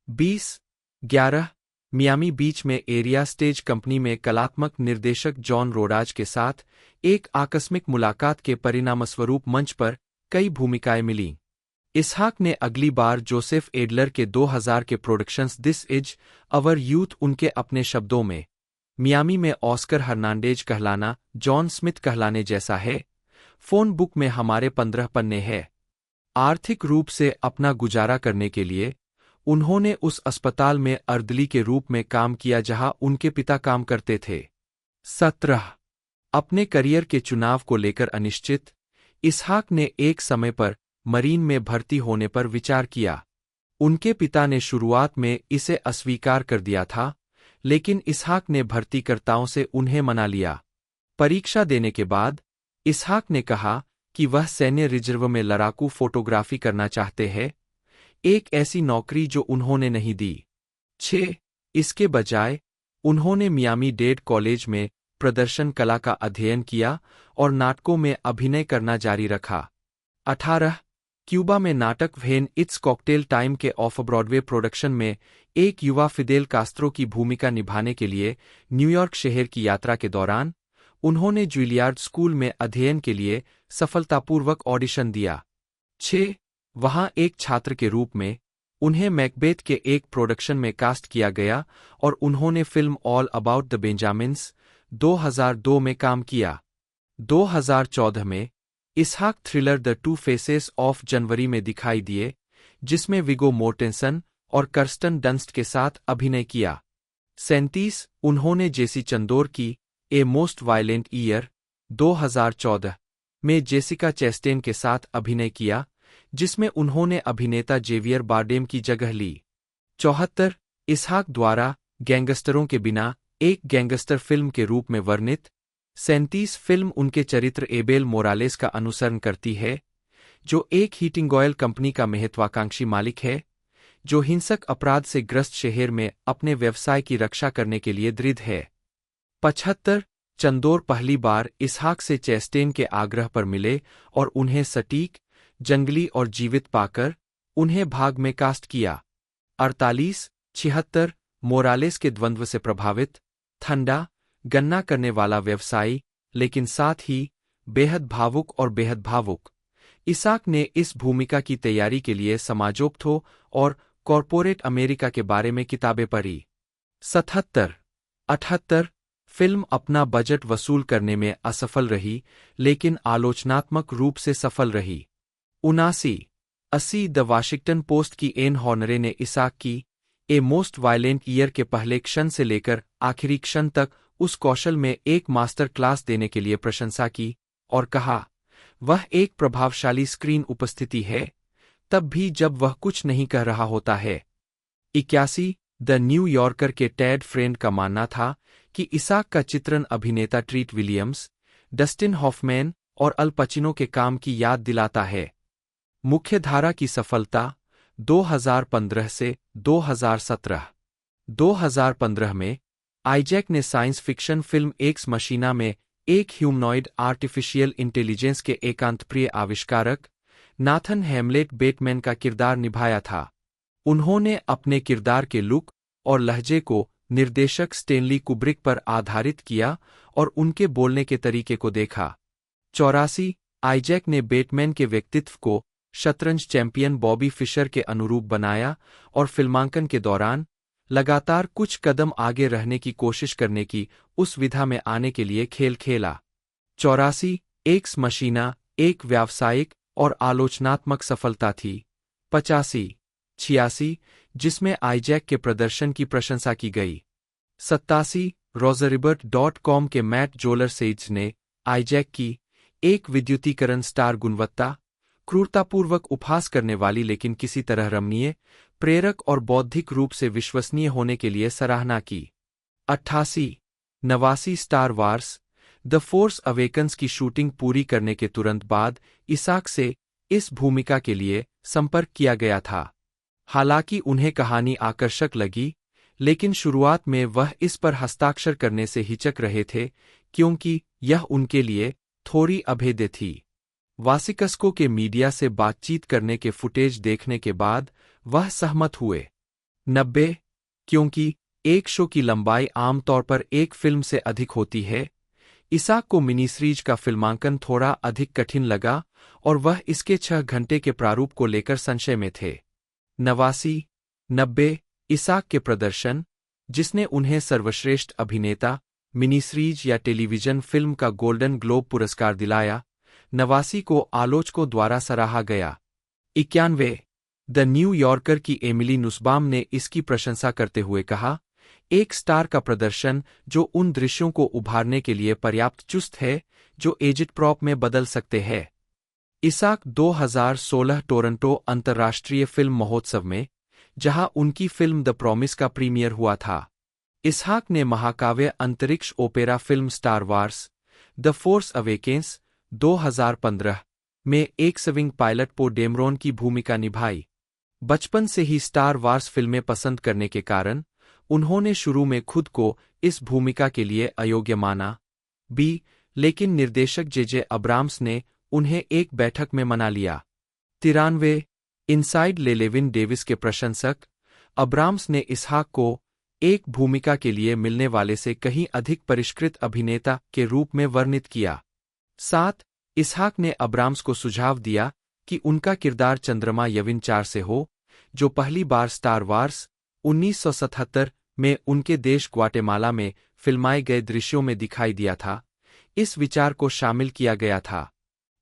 2011 मियामी बीच में एरिया स्टेज कंपनी में कलात्मक निर्देशक जॉन रोडाज के साथ एक आकस्मिक मुलाकात के परिणामस्वरूप मंच पर कई भूमिकाएं मिलीं। इसहाक ने अगली बार जोसेफ एडलर के 2000 के productions this is our youth उनके अपने शब्दों में मियामी में ऑस्कर हर्नांडेज कहलाना जॉन स्मिथ कहलाने जैसा है। फोन बुक में हमारे 15 पन्ने हैं। आर्थिक रूप से अपना गुजारा करने के लिए उन्होंने उस अस्पताल में अर्दली के रूप में काम किया जहां उनके पिता काम करते थे। 17 अपने करियर के चुनाव को लेकर अनिश्चित, इसहाक ने एक समय पर मरीन में भर्ती होने पर विचार किया। उनके पिता ने शुरुआत में इसे अस्वीकार कर दिया था, लेकिन इसहाक ने भर्तीकर्ताओं से उन्हें मना लिया। परीक्षा देने के बाद इसहाक ने कहा कि वह सैन्य रिजर्व में लड़ाकू फोटोग्राफी करना चाहते हैं, एक ऐसी नौकरी जो उन्होंने नहीं दी। 6 इसके बजाय उन्होंने मियामी डेड कॉलेज में प्रदर्शन कला का अध्ययन किया और नाटकों में अभिनय करना जारी रखा। 18 क्यूबा में नाटक व्हेन इट्स कॉकटेल टाइम के ऑफ ब्रॉडवे प्रोडक्शन में एक युवा फिदेल कास्त्रो की भूमिका निभाने के लिए न्यूयॉर्क शहर की यात्रा के दौरान उन्होंने जुलियार्ड स्कूल में अध्ययन के लिए सफलतापूर्वक ऑडिशन दिया। 6 वहां एक छात्र के रूप में उन्हें मैकबेथ के एक प्रोडक्शन में कास्ट किया गया और उन्होंने film all about the Benjamins 2002 में काम किया। 2014 में Isaac thriller the two faces of January में दिखाई दिए, जिसमें विगो मोर्टेंसन और कर्स्टन डंस्ट के साथ अभिनय किया। 37 उन्होंने जेसी चंदोर की ए मोस्ट वायलेंट ईयर 2014 में जेसिका चेस्टेन के साथ अभिनय किया, जिसमें उन्होंने अभिनेता जेवियर बारडेम की जगह ली। 74 इसहाक द्वारा गैंगस्टरों के बिना एक गैंगस्टर फिल्म के रूप में वर्णित 37 फिल्म उनके चरित्र एबेल मोरालेस का अनुसरण करती है, जो एक हीटिंग ऑयल कंपनी का महत्वाकांक्षी मालिक है, जो हिंसक अपराध से ग्रस्त शहर में अपने व्यवसाय की रक्षा करने के लिए दृढ़ है। 75 चंदोर पहली बार इसहाक से चेस्टेन के आग्रह पर मिले और उन्हें सटीक, जंगली और जीवित पाकर उन्हें भाग में कास्ट किया। 48 76 मोरालेस के द्वंद्व से प्रभावित, ठंडा, गन्ना करने वाला व्यवसायी, लेकिन साथ ही बेहद भावुक, इसहाक ने इस भूमिका की तैयारी के लिए समाजोक्तो और कॉरपोरेट अमेरिका के बारे में किताबें पढ़ी। 77 78 फिल्म अपना बजट वसूल करने में असफल रही, लेकिन आलोचनात्मक रूप से सफल रही। 79 80 द वाशिंगटन पोस्ट की एन हॉर्नरे ने इसहाक की ए मोस्ट वायलेंट ईयर के पहले क्षण से लेकर आखिरी क्षण तक उस कौशल में एक मास्टर क्लास देने के लिए प्रशंसा की और कहा, वह एक प्रभावशाली स्क्रीन उपस्थिति है, तब भी जब वह कुछ नहीं कह रहा होता है। 81 द न्यू यॉर्कर के टैड फ्रेंड का मानना था कि इसहाक का चित्रण अभिनेता ट्रीट विलियम्स, डस्टिन हॉफमैन और अल पचिनो के काम की याद दिलाता है। मुख्यधारा की सफलता 2015 से 2017 2015 में आईजैक ने साइंस फिक्शन फिल्म एक्स मशीना में एक ह्यूमनॉइड आर्टिफिशियल इंटेलिजेंस के एकांतप्रिय आविष्कारक नाथन हैमलेट बेटमैन का किरदार निभाया था। उन्होंने अपने किरदार के लुक और लहजे को निर्देशक स्टेनली कुब्रिक पर आधारित किया और उनके बोलने के तरीके को देखा। 84 आईजैक ने बेटमैन के व्यक्तित्व को शतरंज चैंपियन बॉबी फिशर के अनुरूप बनाया और फिल्मांकन के दौरान लगातार कुछ कदम आगे रहने की कोशिश करने की उस विधा में आने के लिए खेल खेला। 84 एक्स मशीना एक व्यावसायिक और आलोचनात्मक सफलता थी। 85 86 जिसमें आईजैक के प्रदर्शन की प्रशंसा की गई। 87 रोजरिबर्ट.com के मैट जोलर-सेज ने आईजैक की एक विद्युतीकरण स्टार गुणवत्ता, क्रूरतापूर्वक उपहास करने वाली लेकिन किसी तरह रमणीय, प्रेरक और बौद्धिक रूप से विश्वसनीय होने के लिए सराहना की। 88 star Wars the force awakens की शूटिंग पूरी करने के तुरंत बाद इसाक से इस भूमिका के लिए संपर्क किया गया था। हालांकि उन्हें कहानी आकर्षक लगी, लेकिन शुरुआत में वह इस पर हस्ताक्षर करने से हिचक रहे थे क्योंकि यह उनके लिए थोड़ी अभेद्य थी। वासिकस्को के मीडिया से बातचीत करने के फुटेज देखने के बाद वह सहमत हुए। 90 क्योंकि एक शो की लंबाई आमतौर पर एक फिल्म से अधिक होती है, इसाक को मिनी सीरीज का फिल्मांकन थोड़ा अधिक कठिन लगा और वह इसके 6 घंटे के प्रारूप को लेकर संशय में थे। 90 इसाक के प्रदर्शन, जिसने उन्हें सर्वश्रेष्ठ अभिनेता, मिनी सीरीज या टेलीविजन फिल्म का गोल्डन ग्लोब पुरस्कार दिलाया, 89 को आलोचकों द्वारा सराहा गया। 91 द न्यू यॉर्कर की एमिली नुसबाम ने इसकी प्रशंसा करते हुए कहा, एक स्टार का प्रदर्शन जो उन दृश्यों को उभारने के लिए पर्याप्त चुस्त है जो एजिट प्रॉप में बदल सकते हैं। इसाक 2016 टोरंटो अंतर्राष्ट्रीय फिल्म महोत्सव में, जहां उनकी फिल्म द प्रॉमिस का प्रीमियर हुआ था, इसहाक ने महाकाव्य अंतरिक्ष opera film Star Wars the force awakens 2015 में एक स्विंग पायलट पो डेमरोन की भूमिका निभाई। बचपन से ही स्टार वार्स फिल्में पसंद करने के कारण उन्होंने शुरू में खुद को इस भूमिका के लिए अयोग्य माना। लेकिन निर्देशक जे अब्राम्स ने उन्हें एक बैठक में मना लिया। 93 इनसाइड लेलेविन डेविस के प्रशंसक, अब्राम्स ने इसहाक को एक भूमिका के लिए मिलने वाले से कहीं अधिक परिष्कृत अभिनेता के रूप में वर्णित किया। 7 इसहाक ने अब्राम्स को सुझाव दिया कि उनका किरदार चंद्रमा यविन 4 से हो, जो पहली बार स्टार वार्स 1977 में उनके देश ग्वाटेमाला में फिल्माए गए दृश्यों में दिखाई दिया था। इस विचार को शामिल किया गया था।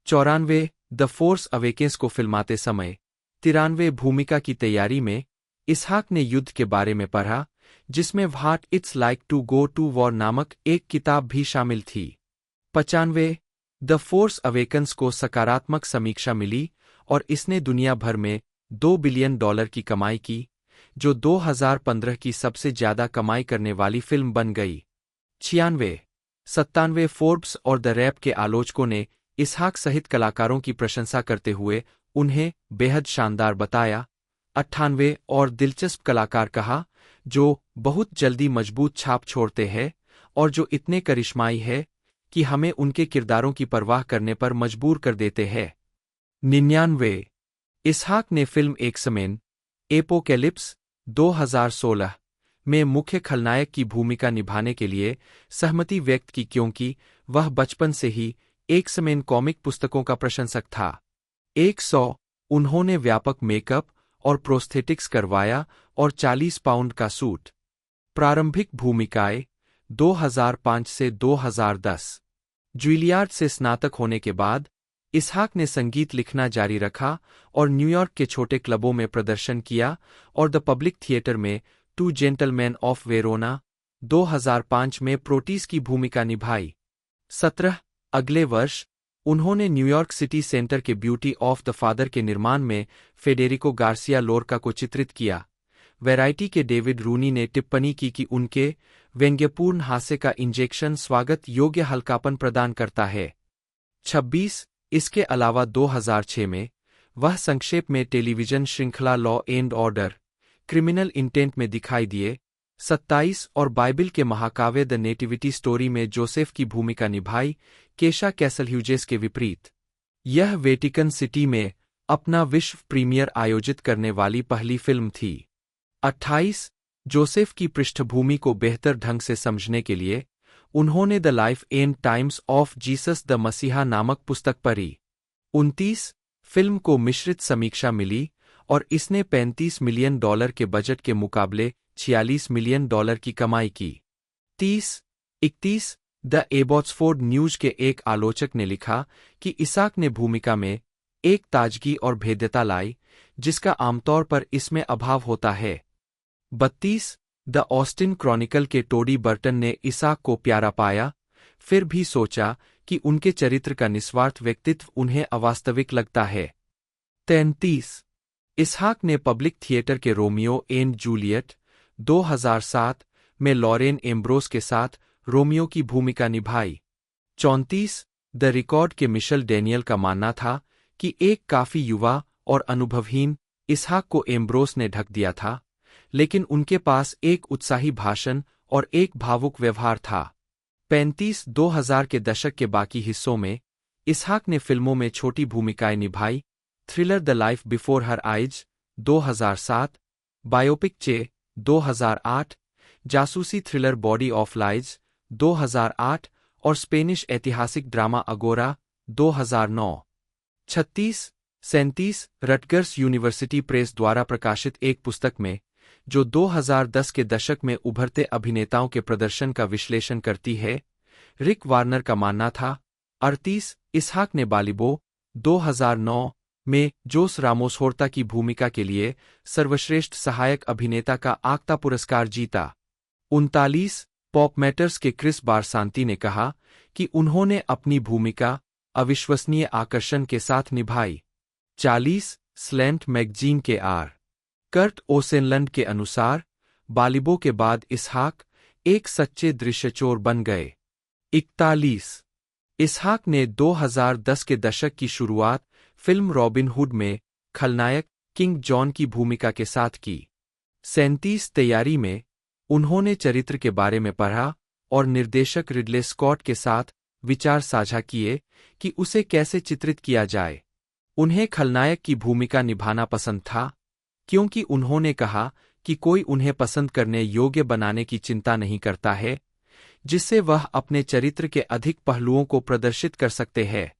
94 द फोर्स अवेकेन्स को फिल्माते समय 93 भूमिका की तैयारी में इसहाक ने युद्ध के बारे में पढ़ा, जिसमें what it's like to go to war नामक एक किताब भी शामिल थी। 95 द फोर्स अवेकन्स को सकारात्मक समीक्षा मिली और इसने दुनिया भर में $2 बिलियन की कमाई की, जो 2015 की सबसे ज्यादा कमाई करने वाली फिल्म बन गई। 96 फोर्ब्स और द रैप के आलोचकों ने इसहाक सहित कलाकारों की प्रशंसा करते हुए उन्हें बेहद शानदार बताया। 98 और दिलचस्प कलाकार कहा, जो बहुत जल्दी मजबूत छाप छोड़ते हैं और जो इतने करिश्माई है कि हमें उनके किरदारों की परवाह करने पर मजबूर कर देते हैं। 99 इसहाक ने फिल्म एक्स-मेन एपोकेलिप्स 2016 में मुख्य खलनायक की भूमिका निभाने के लिए सहमति व्यक्त की क्योंकि वह बचपन से ही एक्स-मेन कॉमिक पुस्तकों का प्रशंसक था। 100 उन्होंने व्यापक मेकअप और प्रोस्थेटिक्स करवाया और 40 पाउंड का सूट। प्रारंभिक भूमिकाएं 2005 से 2010। जुइलियार्ड से स्नातक होने के बाद इसहाक ने संगीत लिखना जारी रखा और न्यूयॉर्क के छोटे क्लबों में प्रदर्शन किया और द पब्लिक थिएटर में टू जेंटलमैन ऑफ वेरोना 2005 में प्रोटीज की भूमिका निभाई। 17 अगले वर्ष उन्होंने न्यूयॉर्क सिटी सेंटर के ब्यूटी ऑफ द फादर के निर्माण में फेडेरिको गार्सिया लोरका को चित्रित किया। वैरायटी के डेविड रूनी ने टिप्पणी की कि उनके व्यंग्यपूर्ण हास्य का इंजेक्शन स्वागत योग्य हल्कापन प्रदान करता है। 26 इसके अलावा 2006 में वह संक्षेप में टेलीविजन श्रृंखला law and order criminal intent में दिखाई दिए। 27 और बाइबिल के महाकाव्य द नेटिविटी स्टोरी में जोसेफ की भूमिका निभाई, केशा कैसलह्यूजेस के विपरीत। यह वेटिकन सिटी में अपना विश्व प्रीमियर आयोजित करने वाली पहली फिल्म थी। 28 जोसेफ की पृष्ठभूमि को बेहतर ढंग से समझने के लिए उन्होंने the life and times of Jesus the मसीहा नामक पुस्तक पढ़ी। 29 फिल्म को मिश्रित समीक्षा मिली और इसने $35 मिलियन के बजट के मुकाबले $46 मिलियन की कमाई की। 31 द एबॉट्सफोर्ड न्यूज के एक आलोचक ने लिखा कि इसाक ने भूमिका में एक ताजगी और भेद्यता लाई जिसका आमतौर पर इसमें अभाव होता है। 32 द ऑस्टिन क्रॉनिकल के टोडी बर्टन ने इसाक को प्यारा पाया, फिर भी सोचा कि उनके चरित्र का निस्वार्थ व्यक्तित्व उन्हें अवास्तविक लगता है। 33 इसहाक ने पब्लिक थिएटर के रोमियो एंड जूलियट 2007 में लॉरेन एम्ब्रोस के साथ रोमियो की भूमिका निभाई। 34 द रिकॉर्ड के मिशेल डैनियल का मानना था कि एक काफी युवा और अनुभवहीन इसहाक को एम्ब्रोस ने ढक दिया था, लेकिन उनके पास एक उत्साही भाषण और एक भावुक व्यवहार था। 35 2000 के दशक के बाकी हिस्सों में इसहाक ने फिल्मों में छोटी भूमिकाएं निभाई। Thriller the life before her eyes 2007, biopic चे 2008, जासूसी थ्रिलर बॉडी ऑफ लाइज 2008 और स्पेनिश ऐतिहासिक ड्रामा अगोरा 2009। 36 37 रटगर्स यूनिवर्सिटी प्रेस द्वारा प्रकाशित एक पुस्तक में, जो 2010 के दशक में उभरते अभिनेताओं के प्रदर्शन का विश्लेषण करती है, रिक वार्नर का मानना था। 38 इसहाक ने बालिबो 2009 में जोस रामोस होर्ता की भूमिका के लिए सर्वश्रेष्ठ सहायक अभिनेता का आक्ता पुरस्कार जीता। 39 पॉप मैटर्स के क्रिस बारसांती ने कहा कि उन्होंने अपनी भूमिका अविश्वसनीय आकर्षण के साथ निभाई। 40 स्लैंट मैगजीन के आर कर्ट ओसेनलंड के अनुसार बालिबो के बाद इसहाक एक सच्चे दृश्यचोर बन गए। 41 इसहाक ने 2010 के दशक की शुरुआत फिल्म रॉबिन हुड में खलनायक किंग जॉन की भूमिका के साथ की। 37 तैयारी में उन्होंने चरित्र के बारे में पढ़ा और निर्देशक रिडले स्कॉट के साथ विचार साझा किए कि उसे कैसे चित्रित किया जाए। उन्हें खलनायक की भूमिका निभाना पसंद था, क्योंकि उन्होंने कहा कि कोई उन्हें पसंद करने योग्य बनाने की चिंता नहीं करता है, जिससे वह अपने चरित्र के अधिक पहलुओं को प्रदर्शित कर सकते हैं।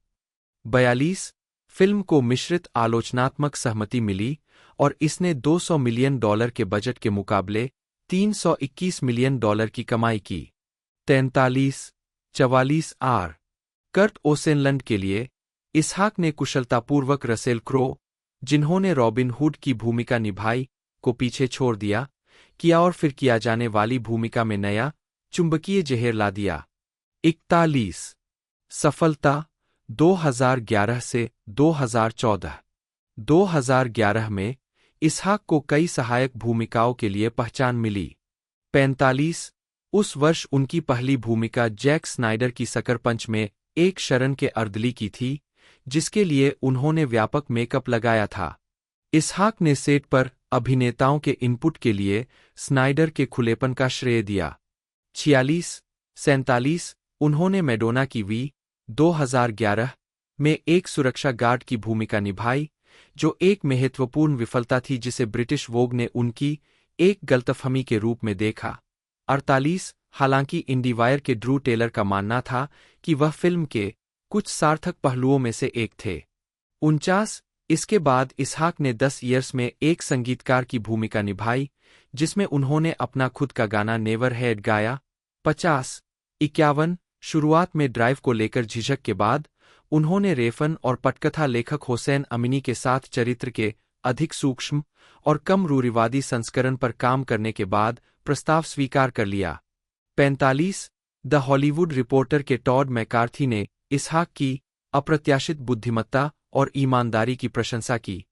42 फिल्म को मिश्रित आलोचनात्मक सहमति मिली और इसने $200 मिलियन के बजट के मुकाबले $321 मिलियन की कमाई की। 43 44 आर कर्ट ओसेनलंड के लिए इसहाक ने कुशलतापूर्वक रसेल क्रो, जिन्होंने रॉबिन हुड की भूमिका निभाई, को पीछे छोड़ दिया किया और फिर किया जाने वाली भूमिका में नया चुंबकीय जहर ला दिया। 41 सफलता 2011 से 2014 2011 में इसहाक को कई सहायक भूमिकाओं के लिए पहचान मिली। 45 उस वर्ष उनकी पहली भूमिका जैक स्नाइडर की सकर पंच में एक शरण के अर्दली की थी, जिसके लिए उन्होंने व्यापक मेकअप लगाया था। इसहाक ने सेट पर अभिनेताओं के इनपुट के लिए स्नाइडर के खुलेपन का श्रेय दिया। 46 47 उन्होंने मैडोना की वी 2011 में एक सुरक्षा गार्ड की भूमिका निभाई, जो एक महत्वपूर्ण विफलता थी जिसे ब्रिटिश वोग ने उनकी एक गलतफहमी के रूप में देखा। 48 हालांकि इंडीवायर के ड्रू टेलर का मानना था कि वह फिल्म के कुछ सार्थक पहलुओं में से एक थे। 49 इसके बाद इसहाक ने 10 ईयर्स में एक संगीतकार की भूमिका निभाई, जिसमें उन्होंने अपना खुद का गाना नेवर हैड गाया। 50 51 शुरुआत में ड्राइव को लेकर झिझक के बाद उन्होंने रेफन और पटकथा लेखक हुसैन अमीनी के साथ चरित्र के अधिक सूक्ष्म और कम रूढ़िवादी संस्करण पर काम करने के बाद प्रस्ताव स्वीकार कर लिया। 45 द हॉलीवुड रिपोर्टर के टॉड मैकार्थी ने इसहाक की अप्रत्याशित बुद्धिमत्ता और ईमानदारी की प्रशंसा की।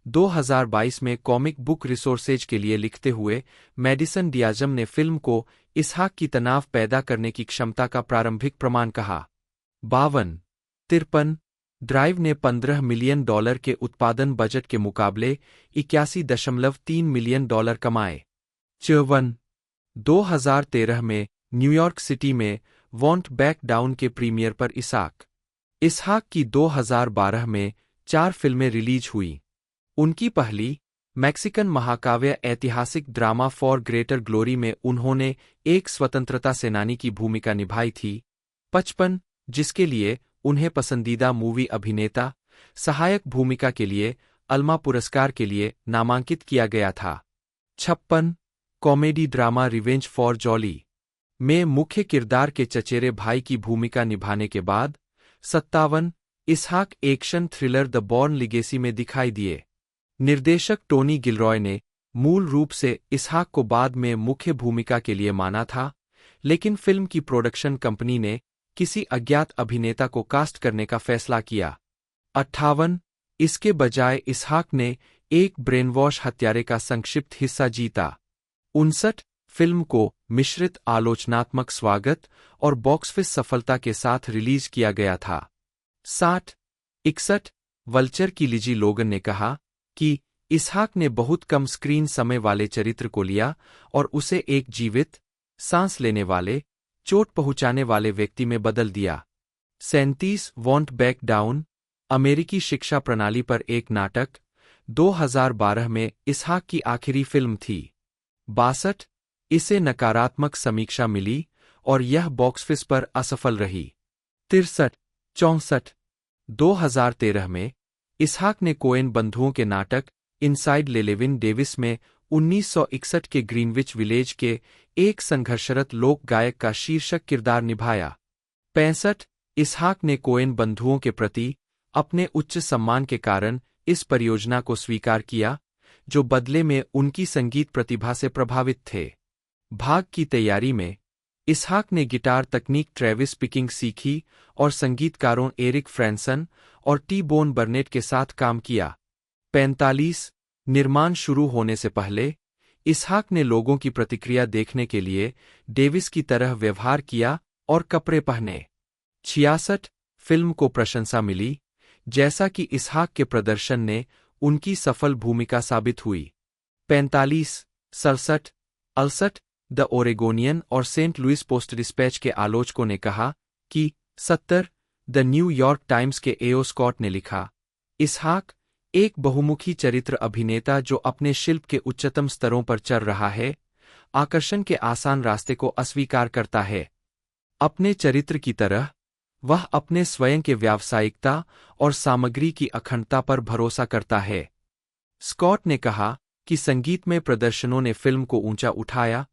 2022 में कॉमिक बुक रिसोर्सेज के लिए लिखते हुए मैडिसन डियाजम ने फिल्म को इसहाक की तनाव पैदा करने की क्षमता का प्रारंभिक प्रमाण कहा। 52 53 ड्राइव ने $15 मिलियन के उत्पादन बजट के मुकाबले 81.3 मिलियन कमाए। 54 2013 में न्यूयॉर्क सिटी में वॉन्ट बैक डाउन के प्रीमियर पर इसहाक की 2012 में 4 फिल्में रिलीज हुई। उनकी पहली मैक्सिकन महाकाव्य ऐतिहासिक ड्रामा फॉर ग्रेटर ग्लोरी में उन्होंने एक स्वतंत्रता सेनानी की भूमिका निभाई थी। 55 जिसके लिए उन्हें पसंदीदा मूवी अभिनेता सहायक भूमिका के लिए अल्मा पुरस्कार के लिए नामांकित किया गया था। 56 comedy drama revenge for jolly में मुख्य किरदार के चचेरे भाई की भूमिका निभाने के बाद। 57 Isaac action thriller the Bourne legacy में दिखाई दिए। निर्देशक टोनी गिलरॉय ने मूल रूप से इसहाक को बाद में मुख्य भूमिका के लिए माना था, लेकिन फिल्म की प्रोडक्शन कंपनी ने किसी अज्ञात अभिनेता को कास्ट करने का फैसला किया। 58 इसके बजाय इसहाक ने एक ब्रेनवॉश हत्यारे का संक्षिप्त हिस्सा जीता। 59 फिल्म को मिश्रित आलोचनात्मक स्वागत और बॉक्स ऑफिस सफलता के साथ रिलीज किया गया था। 60 61 वल्चर की लिजी लोगन ने कहा कि इसहाक ने बहुत कम स्क्रीन समय वाले चरित्र को लिया और उसे एक जीवित, सांस लेने वाले, चोट पहुंचाने वाले व्यक्ति में बदल दिया। 37 वॉन्ट बैक डाउन अमेरिकी शिक्षा प्रणाली पर एक नाटक 2012 में इसहाक की आखिरी फिल्म थी। 62 इसे नकारात्मक समीक्षा मिली और यह बॉक्स ऑफिस पर असफल रही। 63 64 2013 में इसहाक ने कोएन बंधुओं के नाटक इनसाइड लेविन डेविस में 1961 के ग्रीनविच विलेज के एक संघर्षरत लोक गायक का शीर्षक किरदार निभाया। 65 इसहाक ने कोएन बंधुओं के प्रति अपने उच्च सम्मान के कारण इस परियोजना को स्वीकार किया, जो बदले में उनकी संगीत प्रतिभा से प्रभावित थे। भाग की तैयारी में इसहाक ने गिटार तकनीक ट्रेविस पिकिंग सीखी और संगीतकारों एरिक फ्रैंसन और टी बोन बर्नेट के साथ काम किया। 45 निर्माण शुरू होने से पहले इसहाक ने लोगों की प्रतिक्रिया देखने के लिए डेविस की तरह व्यवहार किया और कपड़े पहने। 66 फिल्म को प्रशंसा मिली, जैसा कि इसहाक के प्रदर्शन ने उनकी सफल भूमिका साबित हुई। 45 67 68 द ओरेगोनियन और सेंट लुइस पोस्ट डिस्पैच के आलोचकों ने कहा कि 70 द न्यूयॉर्क टाइम्स के एओ स्कॉट ने लिखा, इसहाक एक बहुमुखी चरित्र अभिनेता जो अपने शिल्प के उच्चतम स्तरों पर चल रहा है, आकर्षण के आसान रास्ते को अस्वीकार करता है। अपने चरित्र की तरह वह अपने स्वयं के व्यावसायिकता और सामग्री की अखंडता पर भरोसा करता है। स्कॉट ने कहा कि संगीतमय प्रदर्शनों ने फिल्म को ऊंचा उठाया,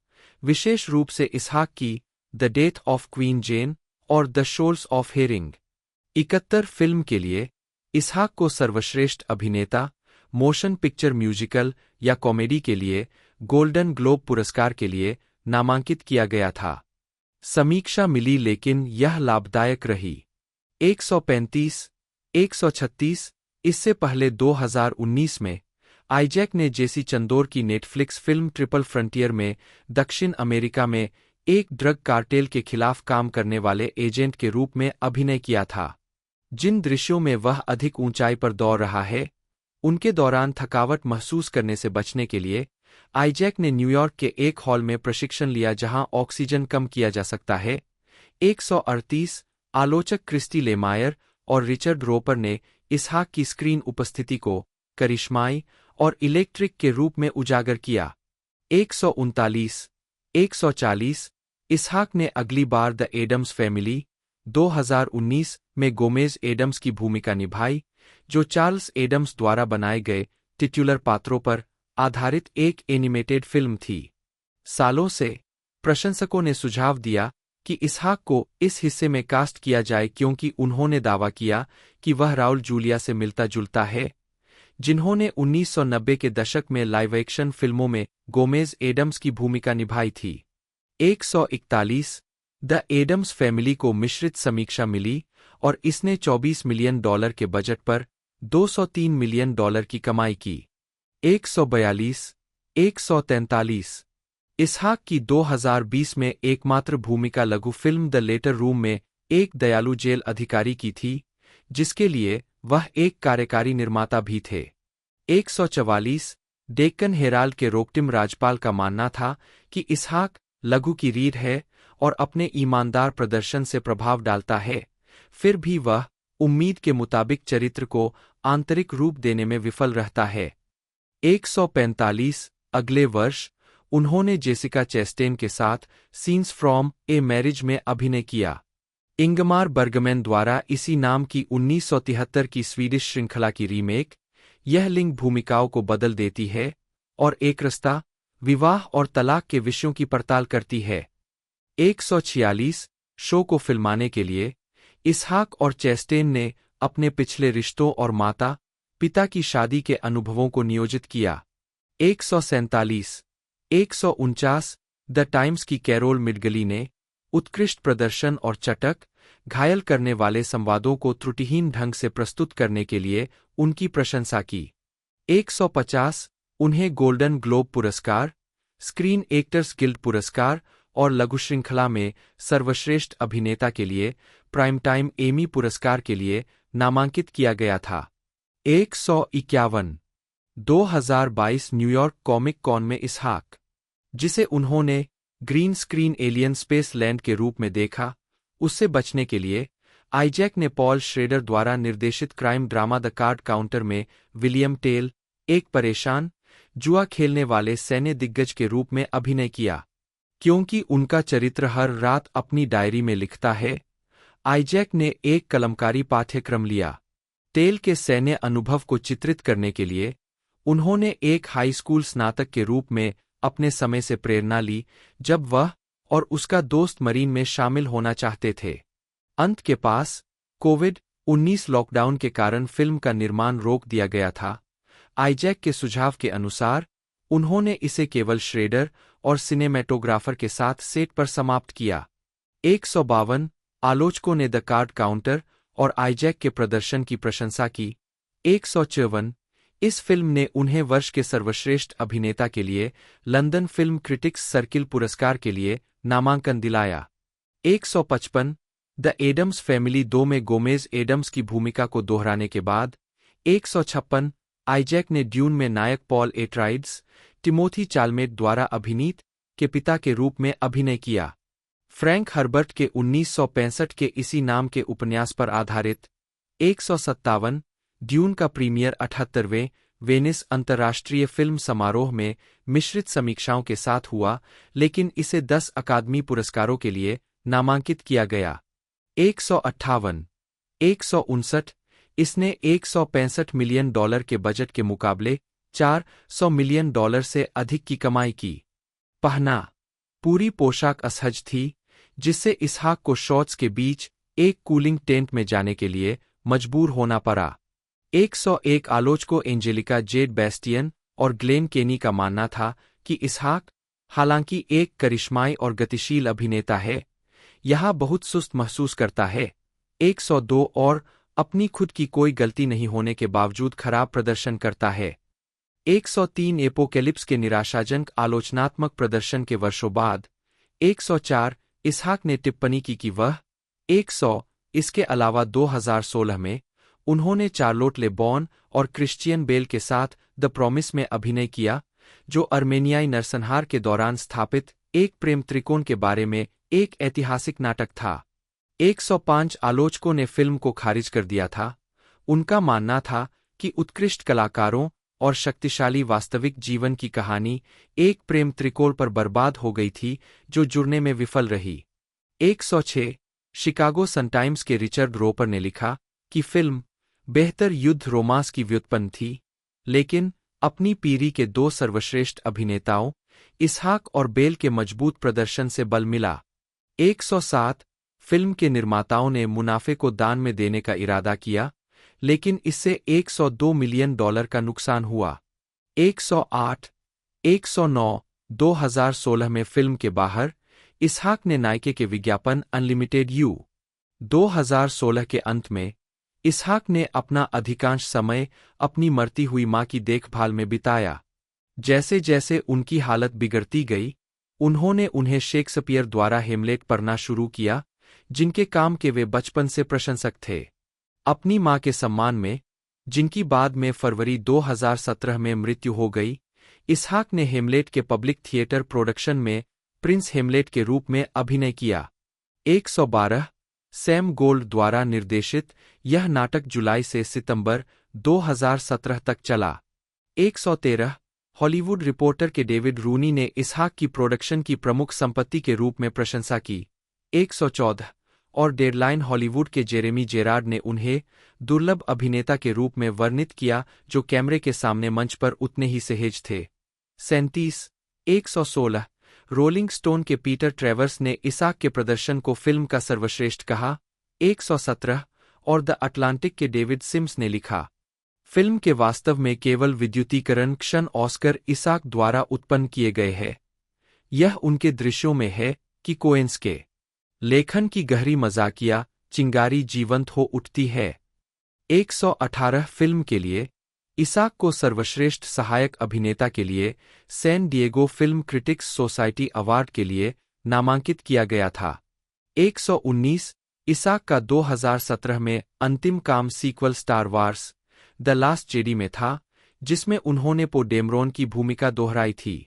विशेष रूप से इसहाक की the Death of Queen Jane और the Shoals of Herring. 71 film के लिए इसहाक को सर्वश्रेष्ठ अभिनेता, मोशन पिक्चर म्यूजिकल या कॉमेडी के लिए गोल्डन ग्लोब पुरस्कार के लिए नामांकित किया गया था। समीक्षा मिली लेकिन यह लाभदायक रही। 135 136 इससे पहले 2019 में आइजैक ने जेसी चंदोर की नेटफ्लिक्स फिल्म ट्रिपल फ्रंटियर में दक्षिण अमेरिका में एक ड्रग कार्टेल के खिलाफ काम करने वाले एजेंट के रूप में अभिनय किया था। जिन दृश्यों में वह अधिक ऊंचाई पर दौड़ रहा है, उनके दौरान थकावट महसूस करने से बचने के लिए आइजैक ने न्यूयॉर्क के एक हॉल में प्रशिक्षण लिया जहां ऑक्सीजन कम किया जा सकता है। 138 आलोचक क्रिस्टी लेमायर और रिचर्ड रोपर ने इसहाक की स्क्रीन उपस्थिति को करिश्माई और इलेक्ट्रिक के रूप में उजागर किया। 139 140 इसहाक ने अगली बार द एडम्स फैमिली 2019 में गोमेज एडम्स की भूमिका निभाई, जो चार्ल्स एडम्स द्वारा बनाए गए टिट्युलर पात्रों पर आधारित एक एनिमेटेड फिल्म थी। सालों से प्रशंसकों ने सुझाव दिया कि इसहाक को इस हिस्से में कास्ट किया जाए क्योंकि उन्होंने दावा किया कि वह राउल जूलिया से मिलता जुलता है, जिन्होंने 1990 के दशक में लाइव एक्शन फिल्मों में गोमेज एडम्स की भूमिका निभाई थी। 141 द एडम्स फैमिली को मिश्रित समीक्षा मिली और इसने $24 मिलियन के बजट पर $203 मिलियन की कमाई की। 142 143 इसहाक की 2020 में एकमात्र भूमिका लघु फिल्म द लेटर रूम में एक दयालु जेल अधिकारी की थी, जिसके लिए वह एक कार्यकारी निर्माता भी थे। 144 डेक्कन हेराल्ड के रोक्टिम राजपाल का मानना था कि इसहाक लघु की रीढ़ है और अपने ईमानदार प्रदर्शन से प्रभाव डालता है, फिर भी वह उम्मीद के मुताबिक चरित्र को आंतरिक रूप देने में विफल रहता है। 145 अगले वर्ष उन्होंने जेसिका चेस्टेन के साथ सीन्स फ्रॉम ए मैरिज में अभिनय किया। इंगमार बर्गमैन द्वारा इसी नाम की 1973 की स्वीडिश श्रृंखला की रीमेक, यह लिंग भूमिकाओं को बदल देती है और एकरसता, विवाह और तलाक के विषयों की पड़ताल करती है। 146 शो को फिल्माने के लिए इसहाक और चेस्टेन ने अपने पिछले रिश्तों और माता पिता की शादी के अनुभवों को नियोजित किया। 147 149 द टाइम्स की कैरोल मिडगली ने उत्कृष्ट प्रदर्शन और चटक घायल करने वाले संवादों को त्रुटिहीन ढंग से प्रस्तुत करने के लिए उनकी प्रशंसा की। 150 उन्हें गोल्डन ग्लोब पुरस्कार, स्क्रीन एक्टर्स गिल्ड पुरस्कार और लघु श्रृंखला में सर्वश्रेष्ठ अभिनेता के लिए प्राइम टाइम एमी पुरस्कार के लिए नामांकित किया गया था। 151 2022 न्यूयॉर्क कॉमिक कॉन में इसहाक, जिसे उन्होंने green screen alien space land के रूप में देखा, उससे बचने के लिए आइजैक ने पॉल श्रेडर द्वारा निर्देशित crime drama the card counter में विलियम टेल, एक परेशान जुआ खेलने वाले सैन्य दिग्गज के रूप में अभिनय किया। क्योंकि उनका चरित्र हर रात अपनी डायरी में लिखता है, आइजैक ने एक कलमकारी पाठ्यक्रम लिया। टेल के सैन्य अनुभव को चित्रित करने के लिए उन्होंने एक हाई स्कूल स्नातक के रूप में अपने समय से प्रेरणा ली, जब वह और उसका दोस्त मरीन में शामिल होना चाहते थे। अंत के पास कोविड-19 लॉकडाउन के कारण फिल्म का निर्माण रोक दिया गया था। आइजैक के सुझाव के अनुसार उन्होंने इसे केवल श्रेडर और सिनेमेटोग्राफर के साथ सेट पर समाप्त किया। 152 आलोचकों ने द कार्ड काउंटर और आइजैक के प्रदर्शन की प्रशंसा की। 154 इस फिल्म ने उन्हें वर्ष के सर्वश्रेष्ठ अभिनेता के लिए लंदन फिल्म क्रिटिक्स सर्किल पुरस्कार के लिए नामांकन दिलाया। 155 द एडम्स फैमिली 2 में गोमेज एडम्स की भूमिका को दोहराने के बाद 156 आइजैक ने ड्यून में नायक पॉल एट्राइड्स, टिमोथी चालमेट द्वारा अभिनीत के पिता के रूप में अभिनय किया। फ्रैंक हर्बर्ट के 1965 के इसी नाम के उपन्यास पर आधारित 157 ड्यून का प्रीमियर 78वें वेनिस अंतर्राष्ट्रीय फिल्म समारोह में मिश्रित समीक्षाओं के साथ हुआ, लेकिन इसे 10 अकादमी पुरस्कारों के लिए नामांकित किया गया। 158 159 इसने $165 मिलियन के बजट के मुकाबले $400 मिलियन से अधिक की कमाई की। पहना पूरी पोशाक असहज थी, जिससे इसहाक को शॉट्स के बीच एक कूलिंग टेंट में जाने के लिए मजबूर होना पड़ा। 101 आलोचकों एंजेलिका जेड बेस्टियन और ग्लेन केनी का मानना था कि इसहाक, हालांकि एक करिश्माई और गतिशील अभिनेता है, यहां बहुत सुस्त महसूस करता है। 102 और अपनी खुद की कोई गलती नहीं होने के बावजूद खराब प्रदर्शन करता है। 103 एपोकेलिप्स के निराशाजनक आलोचनात्मक प्रदर्शन के वर्षों बाद 104 इसहाक ने टिप्पणी की कि वह 100 इसके अलावा 2016 में उन्होंने चार्लोट ले बॉन और क्रिश्चियन बेल के साथ द प्रॉमिस में अभिनय किया, जो अर्मेनियाई नरसंहार के दौरान स्थापित एक प्रेम त्रिकोण के बारे में एक ऐतिहासिक नाटक था। 105 आलोचकों ने फिल्म को खारिज कर दिया था। उनका मानना था कि उत्कृष्ट कलाकारों और शक्तिशाली वास्तविक जीवन की कहानी एक प्रेम त्रिकोण पर बर्बाद हो गई थी, जो जुड़ने में विफल रही। 106 शिकागो सन-टाइम्स के रिचर्ड रोपर ने लिखा कि फिल्म बेहतर युद्ध रोमांस की व्युत्पन्न थी, लेकिन अपनी पीढ़ी के 2 सर्वश्रेष्ठ अभिनेताओं इसहाक और बेल के मजबूत प्रदर्शन से बल मिला। 107 फिल्म के निर्माताओं ने मुनाफे को दान में देने का इरादा किया, लेकिन इससे $102 मिलियन का नुकसान हुआ। 108 109 2016 में फिल्म के बाहर इसहाक ने नाइके के विज्ञापन अनलिमिटेड यू 2016 के अंत में इसहाक ने अपना अधिकांश समय अपनी मरती हुई मां की देखभाल में बिताया। जैसे जैसे उनकी हालत बिगड़ती गई, उन्होंने उन्हें शेक्सपियर द्वारा हेमलेट पढ़ना शुरू किया, जिनके काम के वे बचपन से प्रशंसक थे। अपनी मां के सम्मान में, जिनकी बाद में फरवरी 2017 में मृत्यु हो गई, इसहाक ने हेमलेट के पब्लिक थिएटर प्रोडक्शन में प्रिंस हेमलेट के रूप में अभिनय किया। 112 सैम गोल्ड द्वारा निर्देशित यह नाटक जुलाई से सितंबर 2017 तक चला। 113 हॉलीवुड रिपोर्टर के डेविड रूनी ने इसहाक की प्रोडक्शन की प्रमुख संपत्ति के रूप में प्रशंसा की। 114 और डेडलाइन हॉलीवुड के जेरेमी जेरार्ड ने उन्हें दुर्लभ अभिनेता के रूप में वर्णित किया, जो कैमरे के सामने मंच पर उतने ही सहज थे। 37 116 रोलिंग स्टोन के पीटर ट्रेवर्स ने इसहाक के प्रदर्शन को फिल्म का सर्वश्रेष्ठ कहा। 117 और द अटलांटिक के डेविड सिम्स ने लिखा। फिल्म के वास्तव में केवल विद्युतीकरण क्षण ऑस्कर इसाक द्वारा उत्पन्न किए गए हैं। यह उनके दृश्यों में है कि कोएन्स के लेखन की गहरी मजाकिया चिंगारी जीवंत हो उठती है। 118 फिल्म के लिए इसाक को सर्वश्रेष्ठ सहायक अभिनेता के लिए San Diego film critics society award के लिए नामांकित किया गया था। 119 इसाक का 2017 में अंतिम काम sequel Star Wars the Last Jedi में था, जिसमें उन्होंने पो डेमरोन की भूमिका दोहराई थी।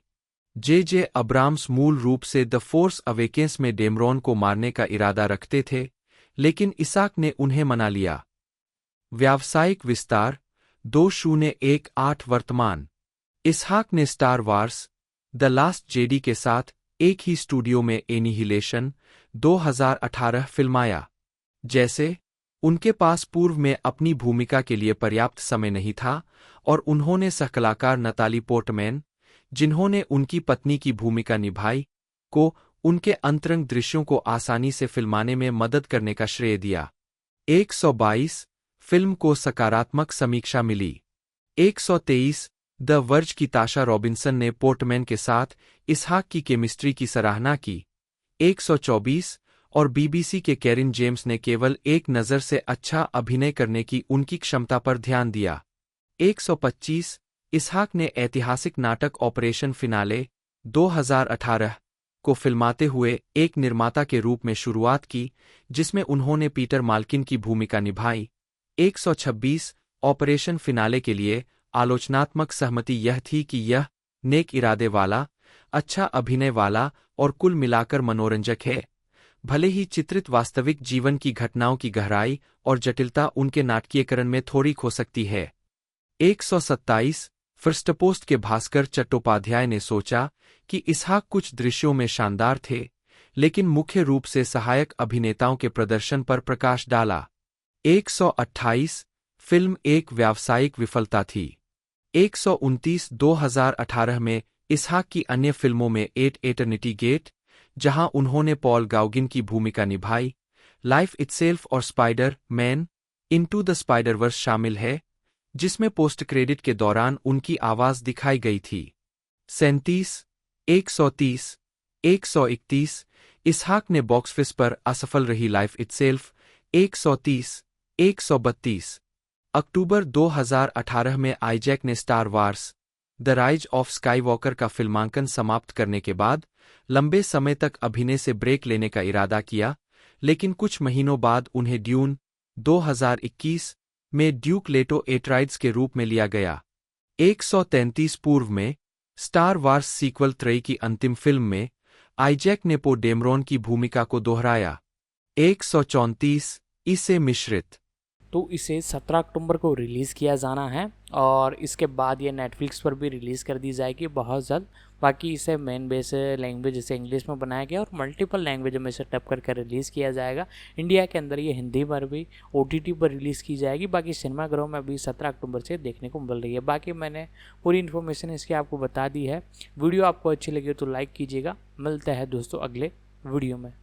जे अब्राम्स मूल रूप से द फोर्स अवेकेंस में डेमरोन को मारने का इरादा रखते थे, लेकिन इसाक ने उन्हें मना लिया। व्यावसायिक विस्तार 2018 वर्तमान इसहाक ने star Wars the Last JD के साथ एक ही स्टूडियो में एनिहिलेशन 2018 फिल्माया। जैसे उनके पास पूर्व में अपनी भूमिका के लिए पर्याप्त समय नहीं था और उन्होंने सहकलाकार नताली पोर्टमैन, जिन्होंने उनकी पत्नी की भूमिका निभाई, को उनके अंतरंग दृश्यों को आसानी से फिल्माने में मदद करने का श्रेय दिया। 122 फिल्म को सकारात्मक समीक्षा मिली। 123 द वर्ज की ताशा रॉबिन्सन ने पोर्टमैन के साथ इसहाक की केमिस्ट्री की सराहना की। 124 और बीबीसी के कैरिन जेम्स ने केवल एक नज़र से अच्छा अभिनय करने की उनकी क्षमता पर ध्यान दिया। 125 इसहाक ने ऐतिहासिक नाटक ऑपरेशन फिनाले 2018 को फिल्माते हुए एक निर्माता के रूप में शुरुआत की, जिसमें उन्होंने पीटर माल्किन की भूमिका निभाई। 126 ऑपरेशन फिनाले के लिए आलोचनात्मक सहमति यह थी कि यह नेक इरादे वाला, अच्छा अभिनय वाला और कुल मिलाकर मनोरंजक है, भले ही चित्रित वास्तविक जीवन की घटनाओं की गहराई और जटिलता उनके नाटकीयकरण में थोड़ी खो सकती है। 127 फर्स्टपोस्ट के भास्कर चट्टोपाध्याय ने सोचा कि इसहाक कुछ दृश्यों में शानदार थे, लेकिन मुख्य रूप से सहायक अभिनेताओं के प्रदर्शन पर प्रकाश डाला। 128 फिल्म एक व्यावसायिक विफलता थी। 129 2018 में इसहाक की अन्य फिल्मों में एट एटर्निटी गेट, जहां उन्होंने पॉल गाउगिन की भूमिका निभाई, लाइफ इटसेल्फ और spider man into the Spider-Verse शामिल है, जिसमें पोस्ट क्रेडिट के दौरान उनकी आवाज दिखाई गई थी। 37 130 131 इसहाक ने बॉक्सऑफिस पर असफल रही लाइफ इटसेल्फ 130 132 अक्टूबर 2018 में आईजैक ने star Wars the rise of Skywalker का फिल्मांकन समाप्त करने के बाद लंबे समय तक अभिनय से ब्रेक लेने का इरादा किया, लेकिन कुछ महीनों बाद उन्हें ड्यून 2021 में ड्यूक लेटो एट्राइड्स के रूप में लिया गया। 133 पूर्व में स्टार वार्स सीक्वल 3 की अंतिम फिल्म में आईजैक ने पो डेमरोन की भूमिका को दोहराया। 134 इसे मिश्रित तो इसे 17 अक्टूबर को रिलीज़ किया जाना है और इसके बाद ये नेटफ्लिक्स पर भी रिलीज़ कर दी जाएगी बहुत जल्द। बाकी इसे मेन बेस लैंग्वेज जैसे इंग्लिश में बनाया गया और मल्टीपल लैंग्वेज में इसे टप करके रिलीज़ किया जाएगा। इंडिया के अंदर ये हिंदी पर भी OTT पर रिलीज़ की जाएगी। बाकी सिनेमाघरों में अभी 17 अक्टूबर से देखने को मिल रही है। बाकी मैंने पूरी इन्फॉर्मेशन इसकी आपको बता दी है। वीडियो आपको अच्छी लगी तो लाइक कीजिएगा। मिलता है दोस्तों अगले वीडियो में।